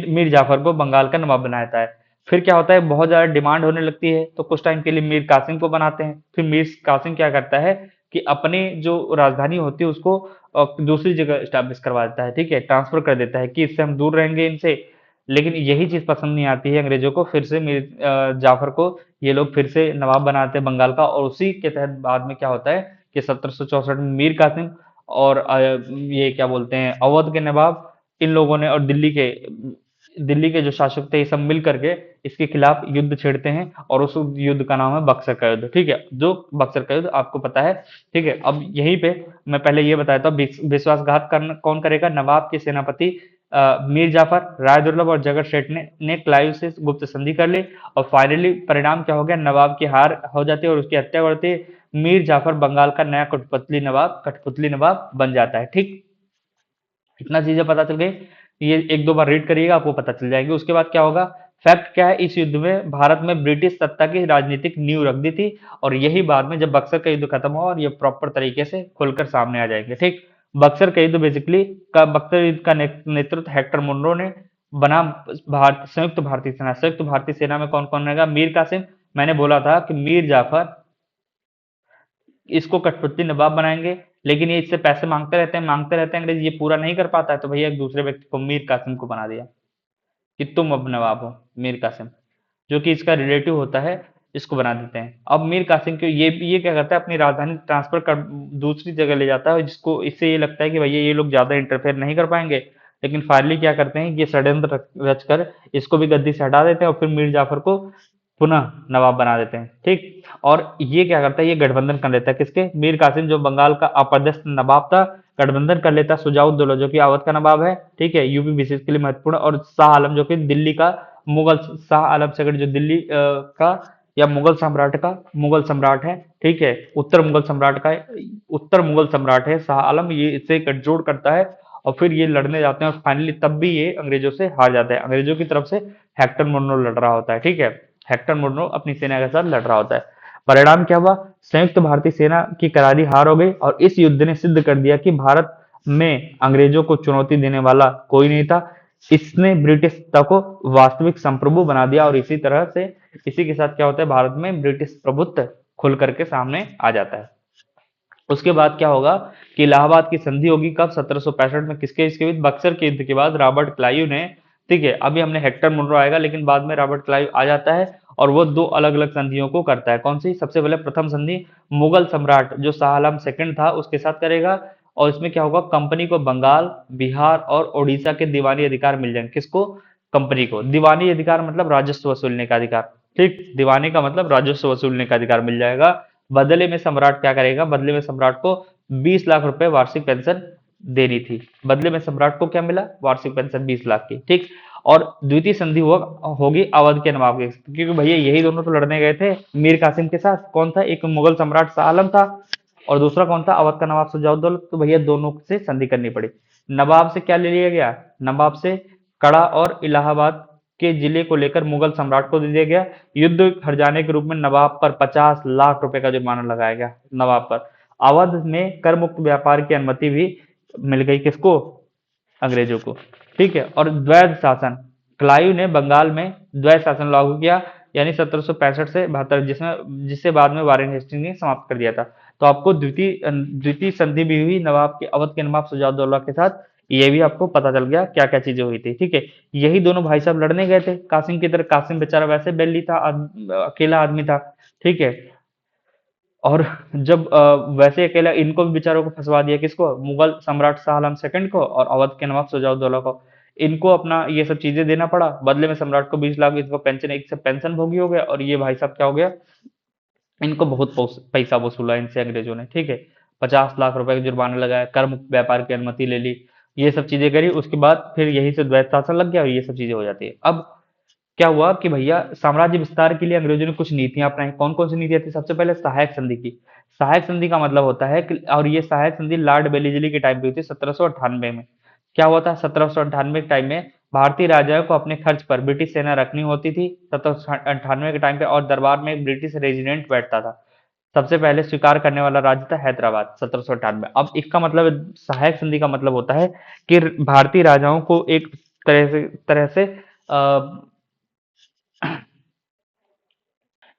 Speaker 1: मीर जाफर को बंगाल का नवाब बनाया जाता है। फिर क्या होता है, बहुत ज्यादा डिमांड होने लगती है, तो कुछ टाइम के लिए मीर कासिम को बनाते हैं। फिर मीर कासिम क्या करता है कि अपने जो राजधानी होती है उसको दूसरी जगह स्टैब्लिश करवा देता है। ठीक है, ट्रांसफर कर देता है कि इससे हम दूर रहेंगे इनसे। लेकिन यही चीज पसंद नहीं आती है अंग्रेजों को, फिर से मीर जाफर को ये लोग फिर से नवाब बनाते हैं बंगाल का। और उसी के तहत बाद में क्या होता है कि 1764 में मीर कासिम और ये क्या बोलते हैं, अवध के नवाब, इन लोगों ने, और दिल्ली के जो शासक थे, ये सब मिल करके इसके खिलाफ युद्ध छेड़ते हैं, और उस युद्ध का नाम है बक्सर का युद्ध। ठीक है, जो बक्सर का युद्ध आपको पता है। ठीक है, अब यहीं पे मैं पहले ये बताया था, विश्वासघात करना कौन करेगा? नवाब के सेनापति मीर जाफर, राय दुर्लभ और जगत सेठ ने क्लाइव से गुप्त संधि कर ली, और फाइनली परिणाम क्या हो गया? नवाब की हार हो जाती है और उसकी हत्या कर देती है। मीर जाफर बंगाल का नया कठपुतली नवाब बन जाता है। ठीक, इतना चीजें पता चल गई। ये एक दो बार रीड करिएगा, आपको पता चल जाएगी। उसके बाद क्या होगा? फैक्ट क्या है? इस युद्ध में भारत में ब्रिटिश सत्ता की राजनीतिक नींव रख दी थी, और यही बाद में जब बक्सर का युद्ध खत्म हुआ, और ये प्रॉपर तरीके से खुलकर सामने आ जाएंगे। ठीक, बक्सर का युद्ध बेसिकली का बक्सर युद्ध का नेतृत्व हेक्टर मुनरो ने बना। संयुक्त भारतीय सेना में कौन कौन रहेगा? मीर कासिम, मैंने बोला था कि मीर जाफर इसको कठपुतली नवाब बनाएंगे, लेकिन ये इससे पैसे मांगते रहते हैं अंग्रेज, ये पूरा नहीं कर पाता है, तो भैया एक दूसरे व्यक्ति को, मीर कासिम को बना दिया कि तुम अब नवाब हो। मीर कासिम, जो कि इसका रिलेटिव होता है, इसको बना देते हैं। अब मीर कासिम को ये क्या करता है? अपनी राजधानी ट्रांसफर कर दूसरी जगह ले जाता है, जिसको इससे ये लगता है कि भैया ये लोग ज्यादा इंटरफेयर नहीं कर पाएंगे। लेकिन फाइनली क्या करते हैं? ये षड्यंत्र रच कर इसको भी गद्दी से हटा देते हैं, और फिर मीर जाफर को पुनः नवाब बना देते हैं। ठीक, और ये क्या करता है? ये गठबंधन कर लेता है, किसके? मीर कासिम, जो बंगाल का अपदस्थ नवाब था, गठबंधन कर लेता है सुजाउद्दौला, जो कि अवध का नवाब है। ठीक है, यूपी विशेष के लिए महत्वपूर्ण, और शाह आलम, जो कि दिल्ली का मुगल, शाह आलम सेकंड, जो दिल्ली का या मुगल सम्राट है। ठीक है, उत्तर मुगल सम्राट है शाह आलम, ये इससे गठजोड़ करता है, और फिर ये लड़ने जाते हैं, और फाइनली तब भी ये अंग्रेजों से हार जाता है। अंग्रेजों की तरफ से हेक्टर मुनरो लड़ रहा होता है। ठीक है, हेक्टर मुनरो अपनी सेना के साथ लड़ रहा होता है। परिणाम क्या हुआ? संयुक्त भारतीय सेना की करारी हार हो गई, और इस युद्ध ने सिद्ध कर दिया कि भारत में अंग्रेजों को चुनौती देने वाला कोई नहीं था। इसने ब्रिटिश सत्ता को वास्तविक संप्रभु बना दिया, और इसी के साथ क्या होता है? भारत में ब्रिटिश प्रभुत्व खुल करके सामने आ जाता है। उसके बाद क्या होगा कि इलाहाबाद की संधि होगी कब? 1765 में। किसके इसके बीच? बक्सर के युद्ध के बाद रॉबर्ट क्लाइव ने, ठीक है, अभी हमने हेक्टर मुनरो आएगा, लेकिन बाद में रॉबर्ट क्लाइव आ जाता है, और वो दो अलग अलग संधियों को करता है। कौन सी? सबसे पहले प्रथम संधि मुगल सम्राट जो शाह आलम सेकंड था उसके साथ करेगा, और इसमें क्या होगा? कंपनी को बंगाल, बिहार और उड़ीसा के दीवानी अधिकार मिल जाएंगे। किसको? कंपनी को। दीवानी अधिकार मतलब राजस्व वसूलने का अधिकार। ठीक, दीवानी का मतलब राजस्व वसूलने का अधिकार मिल जाएगा। बदले में सम्राट क्या करेगा? बदले में सम्राट को 20 लाख रुपए वार्षिक पेंशन देनी थी। बदले में सम्राट को क्या मिला? वार्षिक पेंशन 20 लाख की। ठीक, और द्वितीय संधि होगी अवध के नवाब के, क्योंकि भैया यही दोनों तो लड़ने गए थे मीर कासिम के साथ। कौन था? एक मुगल सम्राट शाह आलम था, और दूसरा कौन था? अवध का नवाब शुजाउद्दौला। तो भैया दोनों से संधि करनी पड़ी। नवाब से क्या ले लिया गया? नवाब से कड़ा और इलाहाबाद के जिले को लेकर मुगल सम्राट को दे दिया गया। युद्ध हर जाने के रूप में नवाब पर 50 लाख रुपए का जुर्माना लगाया गया। नवाब पर। अवध में कर मुक्त व्यापार की अनुमति भी मिल गई। किसको? अंग्रेजों को। ठीक है, और द्वैध शासन, क्लाइव ने बंगाल में द्वैध शासन लागू किया, यानी 1765 से 72, जिससे बाद में वारेन हेस्टिंग ने समाप्त कर दिया था। तो आपको द्वितीय संधि भी हुई नवाब के, अवध के नवाब शुजाउद्दौला के साथ। ये भी आपको पता चल गया क्या क्या चीजें हुई थी। ठीक है, यही दोनों भाई साहब लड़ने गए थे कासिम की तरह। कासिम बेचारा वैसे बेली था, अकेला आदमी था। ठीक है, और जब वैसे अकेला, इनको भी बेचारों को फंसवा दिया। किसको? मुगल सम्राट शाह आलम सेकंड को और अवध के नवाब शुजाउद्दौला को। इनको अपना ये सब चीजें देना पड़ा, बदले में सम्राट को 20 लाख, इसको पेंशन, एक से पेंशन भोगी हो गया, और ये भाई साहब क्या हो गया? इनको बहुत पैसा वसूला इनसे अंग्रेजों ने। ठीक है, 50 लाख रुपए का जुर्माना लगाया, कर मुक्त व्यापार की अनुमति ले ली, ये सब चीजें करी। उसके बाद फिर यही से द्वैत शासन लग गया, और ये सब चीजें हो जाती है। अब क्या हुआ कि भैया साम्राज्य विस्तार के लिए अंग्रेजों ने कुछ नीतियां अपनाई। कौन कौन सी नीतियां थी? सबसे पहले सहायक संधि की। सहायक संधि का मतलब होता है कि, और ये सहायक संधि लॉर्ड बेलीजली के टाइम पे हुई थी 1798 में। क्या हुआ था 1798 के टाइम में? भारतीय राजाओं को अपने खर्च पर ब्रिटिश सेना रखनी होती थी 1798 के टाइम पे, और दरबार में एक ब्रिटिश रेजिडेंट बैठता था। सबसे पहले स्वीकार करने वाला राज्य था हैदराबाद 1798। अब इसका मतलब, सहायक संधि का मतलब होता है कि भारतीय राजाओं को एक तरह से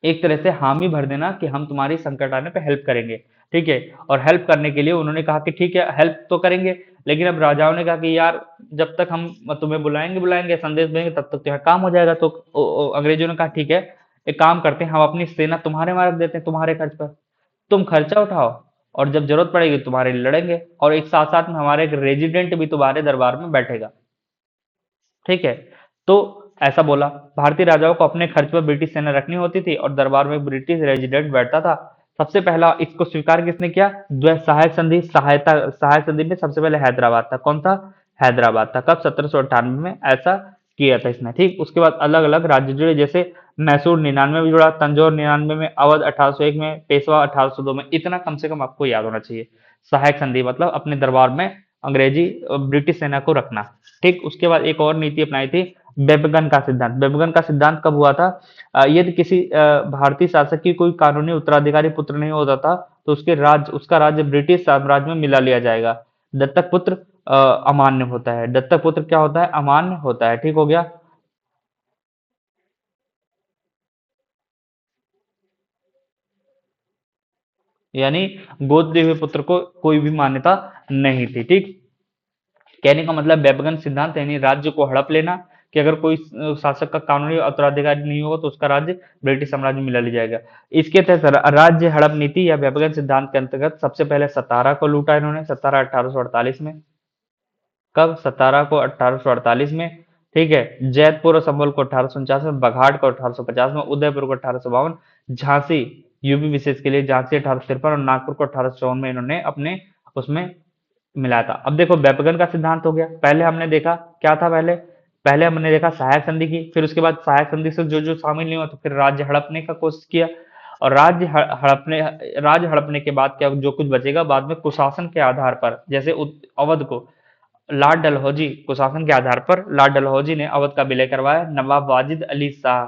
Speaker 1: एक तरह से हामी भर देना कि हम तुम्हारी संकट आने पे हेल्प करेंगे। ठीक है, और हेल्प करने के लिए उन्होंने कहा कि ठीक है हेल्प तो करेंगे, लेकिन अब राजाओं ने कहा कि यार जब तक हम तुम्हें बुलाएंगे संदेश देंगे तब तक तुम्हारा काम हो जाएगा। तो अंग्रेजों ने कहा ठीक है, एक काम करते हैं, हम अपनी सेना तुम्हारे में रख देते हैं, तुम्हारे खर्च पर, तुम खर्चा उठाओ, और जब जरूरत पड़ेगी तुम्हारे लिए लड़ेंगे, और एक साथ साथ में हमारे एक रेजिडेंट भी तुम्हारे दरबार में बैठेगा। ठीक है। तो ऐसा बोला। भारतीय राजाओं को अपने खर्च पर ब्रिटिश सेना रखनी होती थी और दरबार में ब्रिटिश रेजिडेंट बैठता था। सबसे पहला इसको स्वीकार किसने किया? द्वै सहायक संधि, सहायक संधि में सबसे पहले हैदराबाद था। कौन था? हैदराबाद था। कब? 1798 में ऐसा किया था इसने। ठीक, उसके बाद अलग अलग राज्य जुड़े, जैसे मैसूर 99 में जुड़ा, तंजौर 99 में, अवध 1801 में, पेशवा 1802 में। इतना कम से कम आपको याद होना चाहिए। सहायक संधि मतलब अपने दरबार में अंग्रेजी ब्रिटिश सेना को रखना। ठीक, उसके बाद एक और नीति अपनाई थी, बेबगन का सिद्धांत। बेबगन का सिद्धांत कब हुआ था? यदि किसी भारतीय शासक की कोई कानूनी उत्तराधिकारी पुत्र नहीं होता था, तो उसका राज्य ब्रिटिश साम्राज्य में मिला लिया जाएगा। दत्तक पुत्र अमान्य होता है। दत्तक पुत्र क्या होता है? अमान्य होता है। ठीक हो गया। यानी गोद दिए हुए पुत्र को कोई भी मान्यता नहीं थी। ठीक, कहने का मतलब बेबगन सिद्धांत यानी राज्य को हड़प लेना, कि अगर कोई शासक का कानूनी उत्तराधिकारी नहीं होगा तो उसका राज्य ब्रिटिश साम्राज्य में मिला लिया जाएगा। इसके तहत राज्य हड़प नीति या बेबगन सिद्धांत के अंतर्गत सबसे पहले सतारा को लूटा इन्होंने, सतारा 1848 में। कब? सतारा को 1848 में। ठीक है। जैतपुर और संभल को 1849 में, बघाट को 1850 में, उदयपुर को 1852, झांसी यूपी विशेष के लिए झांसी 1853 और नागपुर को 1854 में इन्होंने अपने उसमें मिलाया था। अब देखो बेबगन का सिद्धांत हो गया। पहले हमने देखा क्या था? पहले पहले हमने देखा सहायक संधि की, फिर उसके बाद सहायक संधि से जो जो शामिल नहीं हुआ तो फिर राज्य हड़पने का कोशिश किया। और राज्य हड़पने के बाद क्या जो कुछ बचेगा बाद में कुशासन के आधार पर, जैसे अवध को लॉर्ड डलहौजी, कुशासन के आधार पर लॉर्ड डलहौजी ने अवध का विलय करवाया नवाब वाजिद अली शाह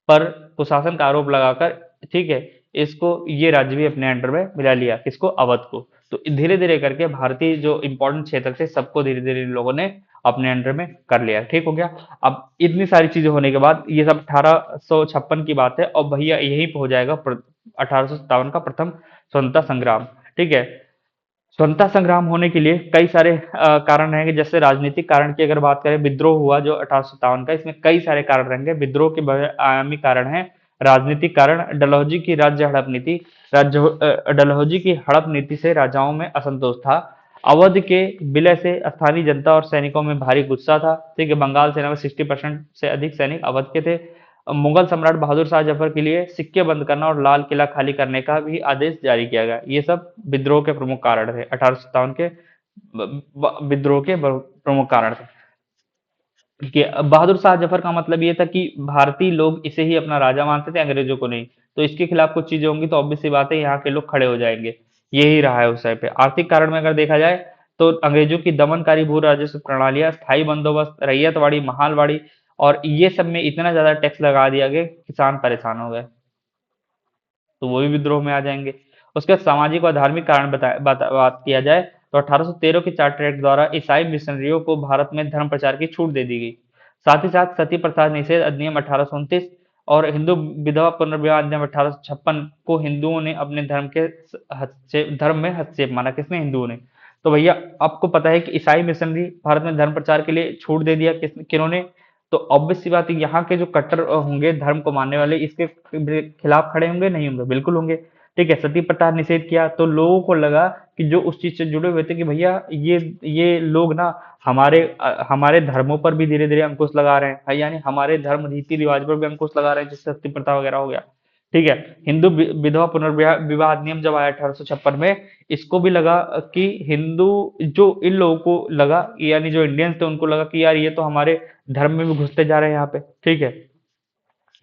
Speaker 1: पर कुशासन का आरोप लगाकर। ठीक है। इसको ये राज्य भी अपने अंडर में मिला लिया, किसको? अवध को। तो धीरे धीरे करके भारतीय जो इंपॉर्टेंट क्षेत्र थे सबको धीरे धीरे इन लोगों ने अपने अंडर में कर लिया। ठीक हो गया। अब इतनी सारी चीजें होने के बाद ये सब 1856 की बात है, और भैया यहीं पे हो जाएगा 1857 का प्रथम स्वतंत्रता संग्राम। ठीक है। स्वतंत्रता संग्राम होने के लिए कई सारे कारण रहेंगे। जैसे राजनीतिक कारण की अगर बात करें, विद्रोह हुआ जो 1857 का, इसमें कई सारे कारण रहेंगे। विद्रोह के आयामी कारण है। राजनीतिक कारण, डलहौजी की राज्य हड़प नीति। डलहौजी की हड़प नीति से राजाओं में असंतोष था। अवध के विलय से स्थानीय जनता और सैनिकों में भारी गुस्सा था। ठीक है। बंगाल सेना में 60% से अधिक सैनिक अवध के थे। मुगल सम्राट बहादुर शाह जफर के लिए सिक्के बंद करना और लाल किला खाली करने का भी आदेश जारी किया गया। ये सब विद्रोह के प्रमुख कारण थे। 1857 के विद्रोह के प्रमुख कारण थे। कि बहादुर शाह जफर का मतलब ये था कि भारतीय लोग इसे ही अपना राजा मानते थे, अंग्रेजों को नहीं। तो इसके खिलाफ कुछ चीजें होंगी तो ऑब्वियस सी बात है यहाँ के लोग खड़े हो जाएंगे। यही रहा है उस टाइम पे। आर्थिक कारण में अगर देखा जाए तो अंग्रेजों की दमनकारी भू राजस्व प्रणालियां, स्थायी बंदोबस्त, रैयतवाड़ी, महालवाड़ी, और ये सब में इतना ज्यादा टैक्स लगा दिया गया कि किसान परेशान हो गए, तो वो भी विद्रोह में आ जाएंगे। उसके बाद सामाजिक और धार्मिक कारण बात किया जाए तो 1813 के चार्टर एक्ट द्वारा ईसाई मिशनरियों को भारत में धर्म प्रचार की छूट दे दी गई। साथ ही साथ सती प्रथा निषेध अधिनियम 1829 और हिंदू विधवा पुनर्विवाह अधिनियम 1856 को हिंदुओं ने अपने धर्म में हस्तक्षेप माना। किसने? हिंदुओं ने। तो भैया आपको पता है कि ईसाई मिशनरी भारत में धर्म प्रचार के लिए छूट दे दिया किन्होंने? तो ऑब्वियस सी बात है यहाँ के जो कट्टर होंगे धर्म को मानने वाले, इसके खिलाफ खड़े होंगे, नहीं होंगे? बिल्कुल होंगे। ठीक है। सती प्रथा निषेध किया तो लोगों को लगा कि जो उस चीज से जुड़े हुए थे कि भैया ये लोग ना हमारे धर्मों पर भी धीरे धीरे अंकुश लगा रहे हैं, यानी हमारे धर्म रीति रिवाज पर भी अंकुश लगा रहे हैं, जिससे सती प्रथा वगैरह हो गया। ठीक है। हिंदू विधवा पुनर्विवाह विवाह अधिनियम जब आया 1856 में, इसको भी लगा कि हिंदू, जो इन लोगों को लगा, यानी जो इंडियंस थे उनको लगा कि यार ये तो हमारे धर्म में भी घुसते जा रहे हैं यहाँ पे। ठीक है।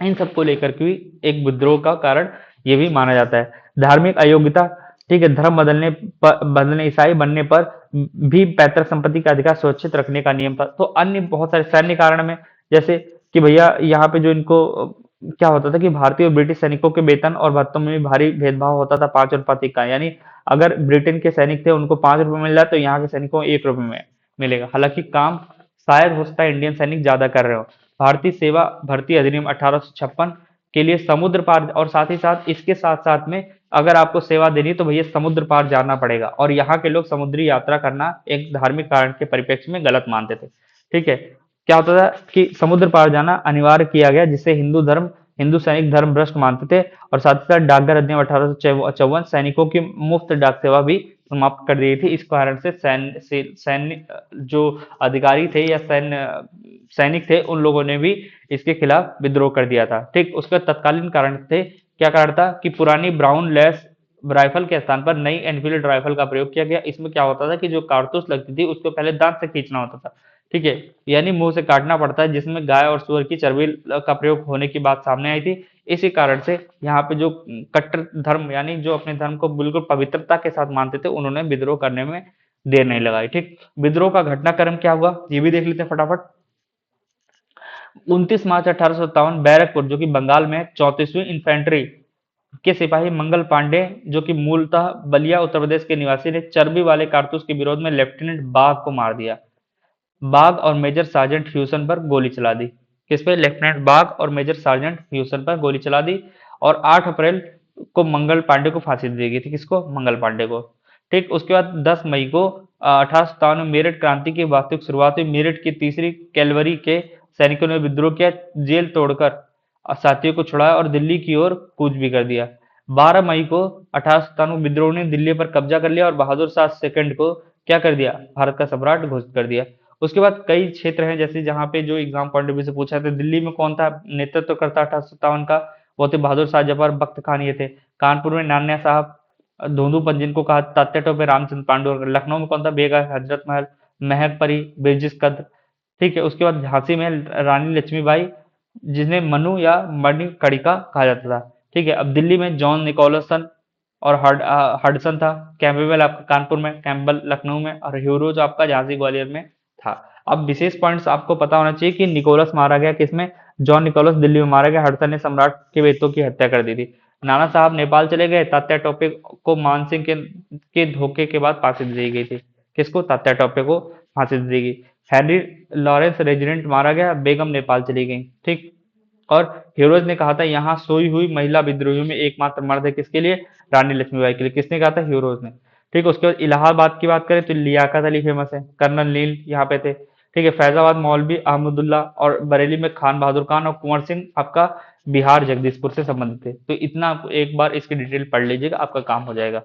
Speaker 1: इन सबको लेकर के भी एक विद्रोह का कारण ये भी माना जाता है। धार्मिक अयोग्यता। ठीक है। धर्म बदलने ईसाई बनने पर भी पैतृक संपत्ति का अधिकार सुरक्षित रखने का नियम था। तो अन्य बहुत सारे सैन्य कारण में, जैसे कि भैया यहाँ पे जो इनको क्या होता था कि भारतीय और ब्रिटिश सैनिकों के वेतन और भत्तों में भी भारी भेदभाव होता था। 5 अनुपात 1 का, यानी अगर ब्रिटेन के सैनिक थे उनको 5 रुपए मिल रहा है तो यहाँ के सैनिकों को 1 रुपए में मिलेगा। हालांकि काम शायद हो सकता है इंडियन सैनिक ज्यादा कर रहे हो। भारतीय सेवा भर्ती अधिनियम 1856 के लिए समुद्र पार, और साथ ही साथ इसके साथ साथ में अगर आपको सेवा देनी है तो भैया समुद्र पार जाना पड़ेगा, और यहाँ के लोग समुद्री यात्रा करना एक धार्मिक कारण के परिप्रेक्ष्य में गलत मानते थे। ठीक है। क्या होता था कि समुद्र पार जाना अनिवार्य किया गया, जिससे हिंदू धर्म हिंदू सैनिक धर्म भ्रष्ट मानते थे और साथ ही साथ डाकघर अधिनियम 1854 सैनिकों की मुफ्त डाक सेवा भी समाप्त कर दी थी। इस कारण से सैन्य जो अधिकारी थे या सैनिक थे उन लोगों ने भी इसके खिलाफ विद्रोह कर दिया था। ठीक, उसका तत्कालीन कारण थे, क्या कारण था कि पुरानी ब्राउन लेस राइफल के स्थान पर नई एनफील्ड राइफल का प्रयोग किया गया। इसमें क्या होता था कि जो कारतूस लगती थी उसको पहले दांत से खींचना होता था, ठीक है, यानी मुंह से काटना पड़ता है, जिसमें गाय और सुअर की चर्बी का प्रयोग होने की बात सामने आई थी। इसी कारण से यहाँ पे जो कट्टर धर्म यानी जो अपने धर्म को बिल्कुल पवित्रता के साथ मानते थे उन्होंने विद्रोह करने में देर नहीं लगाई। ठीक, विद्रोह का घटनाक्रम क्या हुआ ये भी देख लेते हैं फटाफट। 29 मार्च 1857 बैरकपुर जो कि बंगाल में 34वीं इन्फेंट्री के सिपाही मंगल पांडे जो कि मूलतः बलिया उत्तर प्रदेश के निवासी ने चर्बी वाले कारतूस के विरोध में लेफ्टिनेंट बाग को मार दिया। बाग और मेजर सार्जेंट ह्यूसन पर गोली चला दी। किस पे? लेफ्टिनेंट बाग और मेजर सार्जेंट ह्यूसन पर गोली चला दी। और 8 अप्रैल को मंगल पांडे को फांसी दे दी गई थी। किसको? मंगल पांडे को। ठीक, उसके बाद 10 मई को 1857 में मेरठ क्रांति की वास्तविक शुरुआत हुई। मेरठ की तीसरी कैलवरी के सैनिकों ने विद्रोह किया, जेल तोड़कर साथियों को छुड़ाया और दिल्ली की ओर कूच भी कर दिया। 12 मई को 1897 विद्रोह ने दिल्ली पर कब्जा कर लिया और बहादुर शाह सेकंड को क्या कर दिया? भारत का सम्राट घोषित कर दिया। उसके बाद कई क्षेत्र हैं जैसे जहाँ पे जो एग्जाम पॉइंट ऑफ व्यू से पूछा था, दिल्ली में कौन था नेतृत्व करता 1857 का? वो थे बहादुर शाह जफर, बख्त खान, ये थे। कानपुर में नान्या साहब, धोंदूपंत जिनको कहा, तात्या टोपे, रामचंद्र पांडु। और लखनऊ में कौन था? बेगा, हजरत महल, महक परी, बिरजिस कद्र। ठीक है, उसके बाद झांसी में रानी लक्ष्मीबाई जिन्हें मनु या मणिकर्णिका कहा जाता था। ठीक है, अब दिल्ली में जॉन निकोलसन और हडसन था। कैम्पबेल आपका कानपुर में, कैम्पबेल लखनऊ में और ह्यूरो जो आपका झांसी ग्वालियर में था। अब विशेष पॉइंट्स आपको पता होना चाहिए कि निकोलस मारा गया किसमें? जॉन निकोलस दिल्ली में मारा गया। हडसन ने सम्राट के बेटों की हत्या कर दी थी। नाना साहब नेपाल चले गए। तात्या टोपे को मानसिंह के धोखे के बाद फांसी दे दी गई थी। किसको? तात्या टोपे को फांसी दे दी गई। हैरी लॉरेंस रेजिडेंट मारा गया। बेगम नेपाल चली गई। ठीक, और हीरोज ने कहा था यहाँ सोई हुई महिला विद्रोहियों में एकमात्र मर्द है। किसके लिए? रानी लक्ष्मीबाई के लिए। किसने कहा था? हीरोज ने। ठीक, उसके बाद इलाहाबाद की बात करें तो लियाकत अली फेमस है, कर्नल नील यहाँ पे थे। ठीक है, फैजाबाद मौलवी अहमदुल्ला और बरेली में खान बहादुर खान और कुंवर सिंह आपका बिहार जगदीशपुर से संबंधित थे। तो इतना आप एक बार इसकी डिटेल पढ़ लीजिएगा, आपका काम हो जाएगा।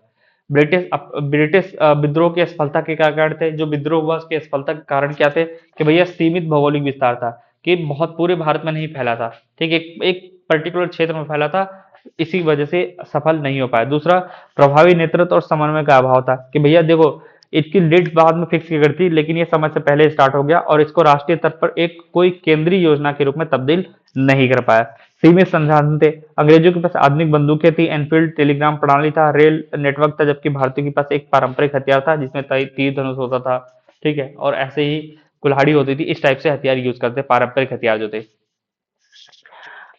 Speaker 1: ब्रिटिश विद्रोह की असफलता के क्या कारण थे? जो विद्रोह हुआ उसकी असफलता के कारण क्या थे? कि भैया सीमित भौगोलिक विस्तार था, कि बहुत पूरे भारत में नहीं फैला था। ठीक है, एक पर्टिकुलर क्षेत्र में फैला था, इसी वजह से सफल नहीं हो पाया। दूसरा, प्रभावी नेतृत्व और समन्वय का अभाव था, कि भैया देखो इसकी डेट बाद में फिक्स की गई थी लेकिन ये समय से पहले स्टार्ट हो गया और इसको राष्ट्रीय स्तर पर एक कोई केंद्रीय योजना के रूप में तब्दील नहीं कर पाया। सीमित संसाधन थे, अंग्रेजों के पास आधुनिक बंदूकें थी, एनफील्ड टेलीग्राम प्रणाली था, रेल नेटवर्क था, जबकि भारतीयों के पास एक पारंपरिक हथियार था जिसमें तीर धनुष होता था। ठीक है, और ऐसे ही कुल्हाड़ी होती थी। इस टाइप से हथियार यूज करते, पारंपरिक हथियार जो थे।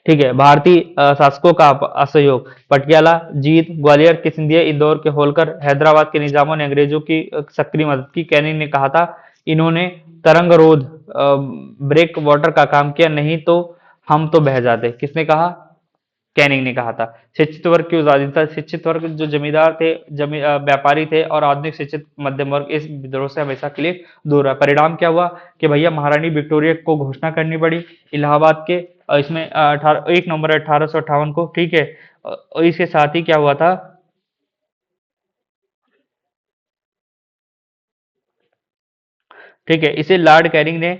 Speaker 1: ठीक है, भारतीय शासकों का असहयोग, पटियाला, जीत, ग्वालियर के सिंधिया, इंदौर के होलकर, हैदराबाद के निजामों ने अंग्रेजों की सक्रिय मदद की। कैनिंग ने कहा था इन्होंने तरंगरोध ब्रेक वाटर का काम किया, नहीं तो हम तो बह जाते। किसने कहा? कैनिंग ने कहा था। शिक्षित वर्ग की उदासीनता, शिक्षित वर्ग जो जमींदार थे, व्यापारी थे और आधुनिक शिक्षित मध्यम वर्ग इस विद्रोह से हमेशा के लिए दूर रहा। परिणाम क्या हुआ कि भैया महारानी विक्टोरिया को घोषणा करनी पड़ी इलाहाबाद के इसमें 1 नवंबर 1858 को। ठीक है, और इसके साथ ही क्या हुआ था? ठीक है, इसे लॉर्ड कैनिंग ने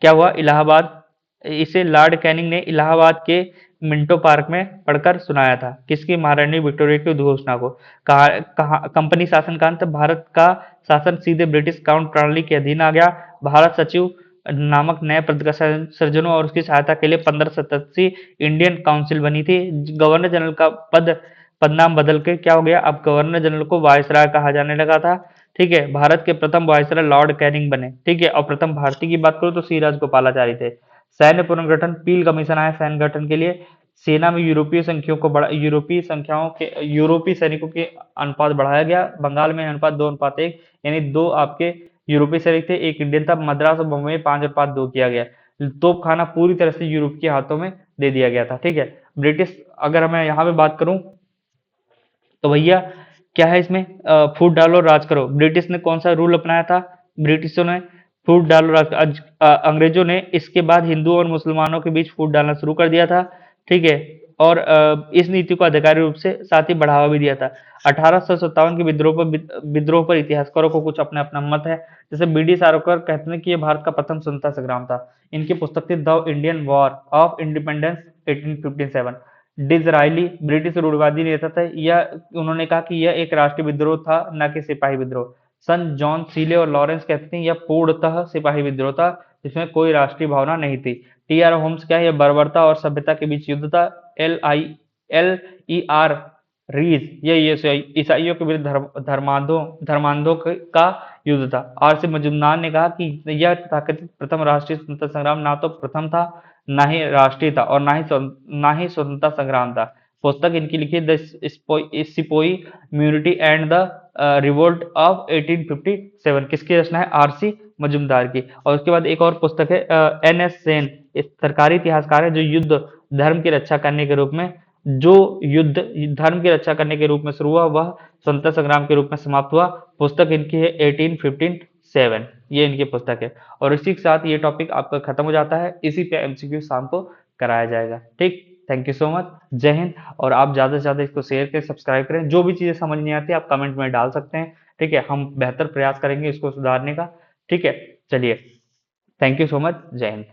Speaker 1: क्या हुआ इलाहाबाद इसे लॉर्ड कैनिंग ने इलाहाबाद के मिंटो पार्क में पढ़कर सुनाया था। किसकी? महारानी विक्टोरिया की उद्घोषणा को। कहा, कहा कंपनी शासन का अंत, भारत का शासन सीधे ब्रिटिश काउंट प्रणाली के अधीन आ गया। भारत सचिव नामक नए पद का सर्जनों और उसकी सहायता के लिए 1587 इंडियन काउंसिल बनी थी। गवर्नर जनरल का पदनाम बदल के क्या हो गया? अब गवर्नर जनरल को वायसराय कहा जाने लगा था। ठीक है, भारत के प्रथम वायसराय लॉर्ड कैनिंग बने। ठीक है, और प्रथम भारतीय की बात करूं तो सी राजगोपालाचारी थे। सैन्य पुनर्गठन, पील कमीशन आया सैन्य गठन के लिए। सेना में यूरोपीय सैनिकों के अनुपात बढ़ाया गया। बंगाल में अनुपात 2:1, यानी दो आपके यूरोपीय सैनिक थे, एक इंडियन था। मद्रास और बम्बई में 5:2 किया गया। तोपखाना पूरी तरह से यूरोप के हाथों में दे दिया गया था। ठीक है, ब्रिटिश अगर मैं यहाँ पे बात करूं तो भैया क्या है इसमें? फूट डालो राज करो। ब्रिटिश ने कौन सा रूल अपनाया था? ब्रिटिशों ने फूट डालो राज अंग्रेजों ने इसके बाद हिंदुओं और मुसलमानों के बीच फूट डालना शुरू कर दिया था। ठीक है। और इस नीति को आधिकारिक रूप से साथ ही बढ़ावा भी दिया था। 1857 के विद्रोह पर इतिहासकारों को कुछ अपना अपना मत है। जैसे बी डी सावरकर कहते हैं कि ये भारत का प्रथम स्वतंत्रता संग्राम था। इनकी पुस्तक थी the Indian war of independence 1857। Disraeli British रूढ़िवादी नेता थे। यह उन्होंने कहा कि यह एक राष्ट्रीय विद्रोह था, न कि सिपाही विद्रोह। सन जॉन सीले और लॉरेंस कहते हैं यह पूर्णतः सिपाही विद्रोह था, जिसमें कोई राष्ट्रीय भावना नहीं थी। टी आर होम्स क्या है, यह बर्बरता और सभ्यता के बीच युद्ध था। L.I.L.E.R. रीज ये ईसाइयों के विरुद्ध धर्मांधों का युद्ध था। R.C. मजूमदार ने कहा कि यह तथाकथित प्रथम राष्ट्रीय स्वतंत्रता संग्राम ना तो प्रथम था, ना ही राष्ट्रीय था, और ना ही स्वतंत्रता संग्राम था। पुस्तक इनकी लिखी the sepoy mutiny and the revolt of 1857। किसकी रचना है? R.C. मजूमदार की। और उसके बाद एक और पुस्तक है N.S. सेन, एक सरकारी इतिहासकार है, जो युद्ध धर्म की रक्षा करने के रूप में जो युद्ध धर्म की रक्षा करने के रूप में शुरू हुआ, वह स्वतंत्रता संग्राम के रूप में समाप्त हुआ। पुस्तक इनकी है 1857। ये इनकी पुस्तक है। और इसी के साथ ये टॉपिक आपका खत्म हो जाता है। इसी पे एमसीक्यू शाम को कराया जाएगा। ठीक, थैंक यू सो मच। जय हिंद। और आप ज़्यादा से ज़्यादा इसको शेयर करें, सब्सक्राइब करें। जो भी चीज़ें समझ नहीं आती आप कमेंट में डाल सकते हैं। ठीक है, हम बेहतर प्रयास करेंगे इसको सुधारने का। ठीक है, चलिए, थैंक यू सो मच। जय हिंद।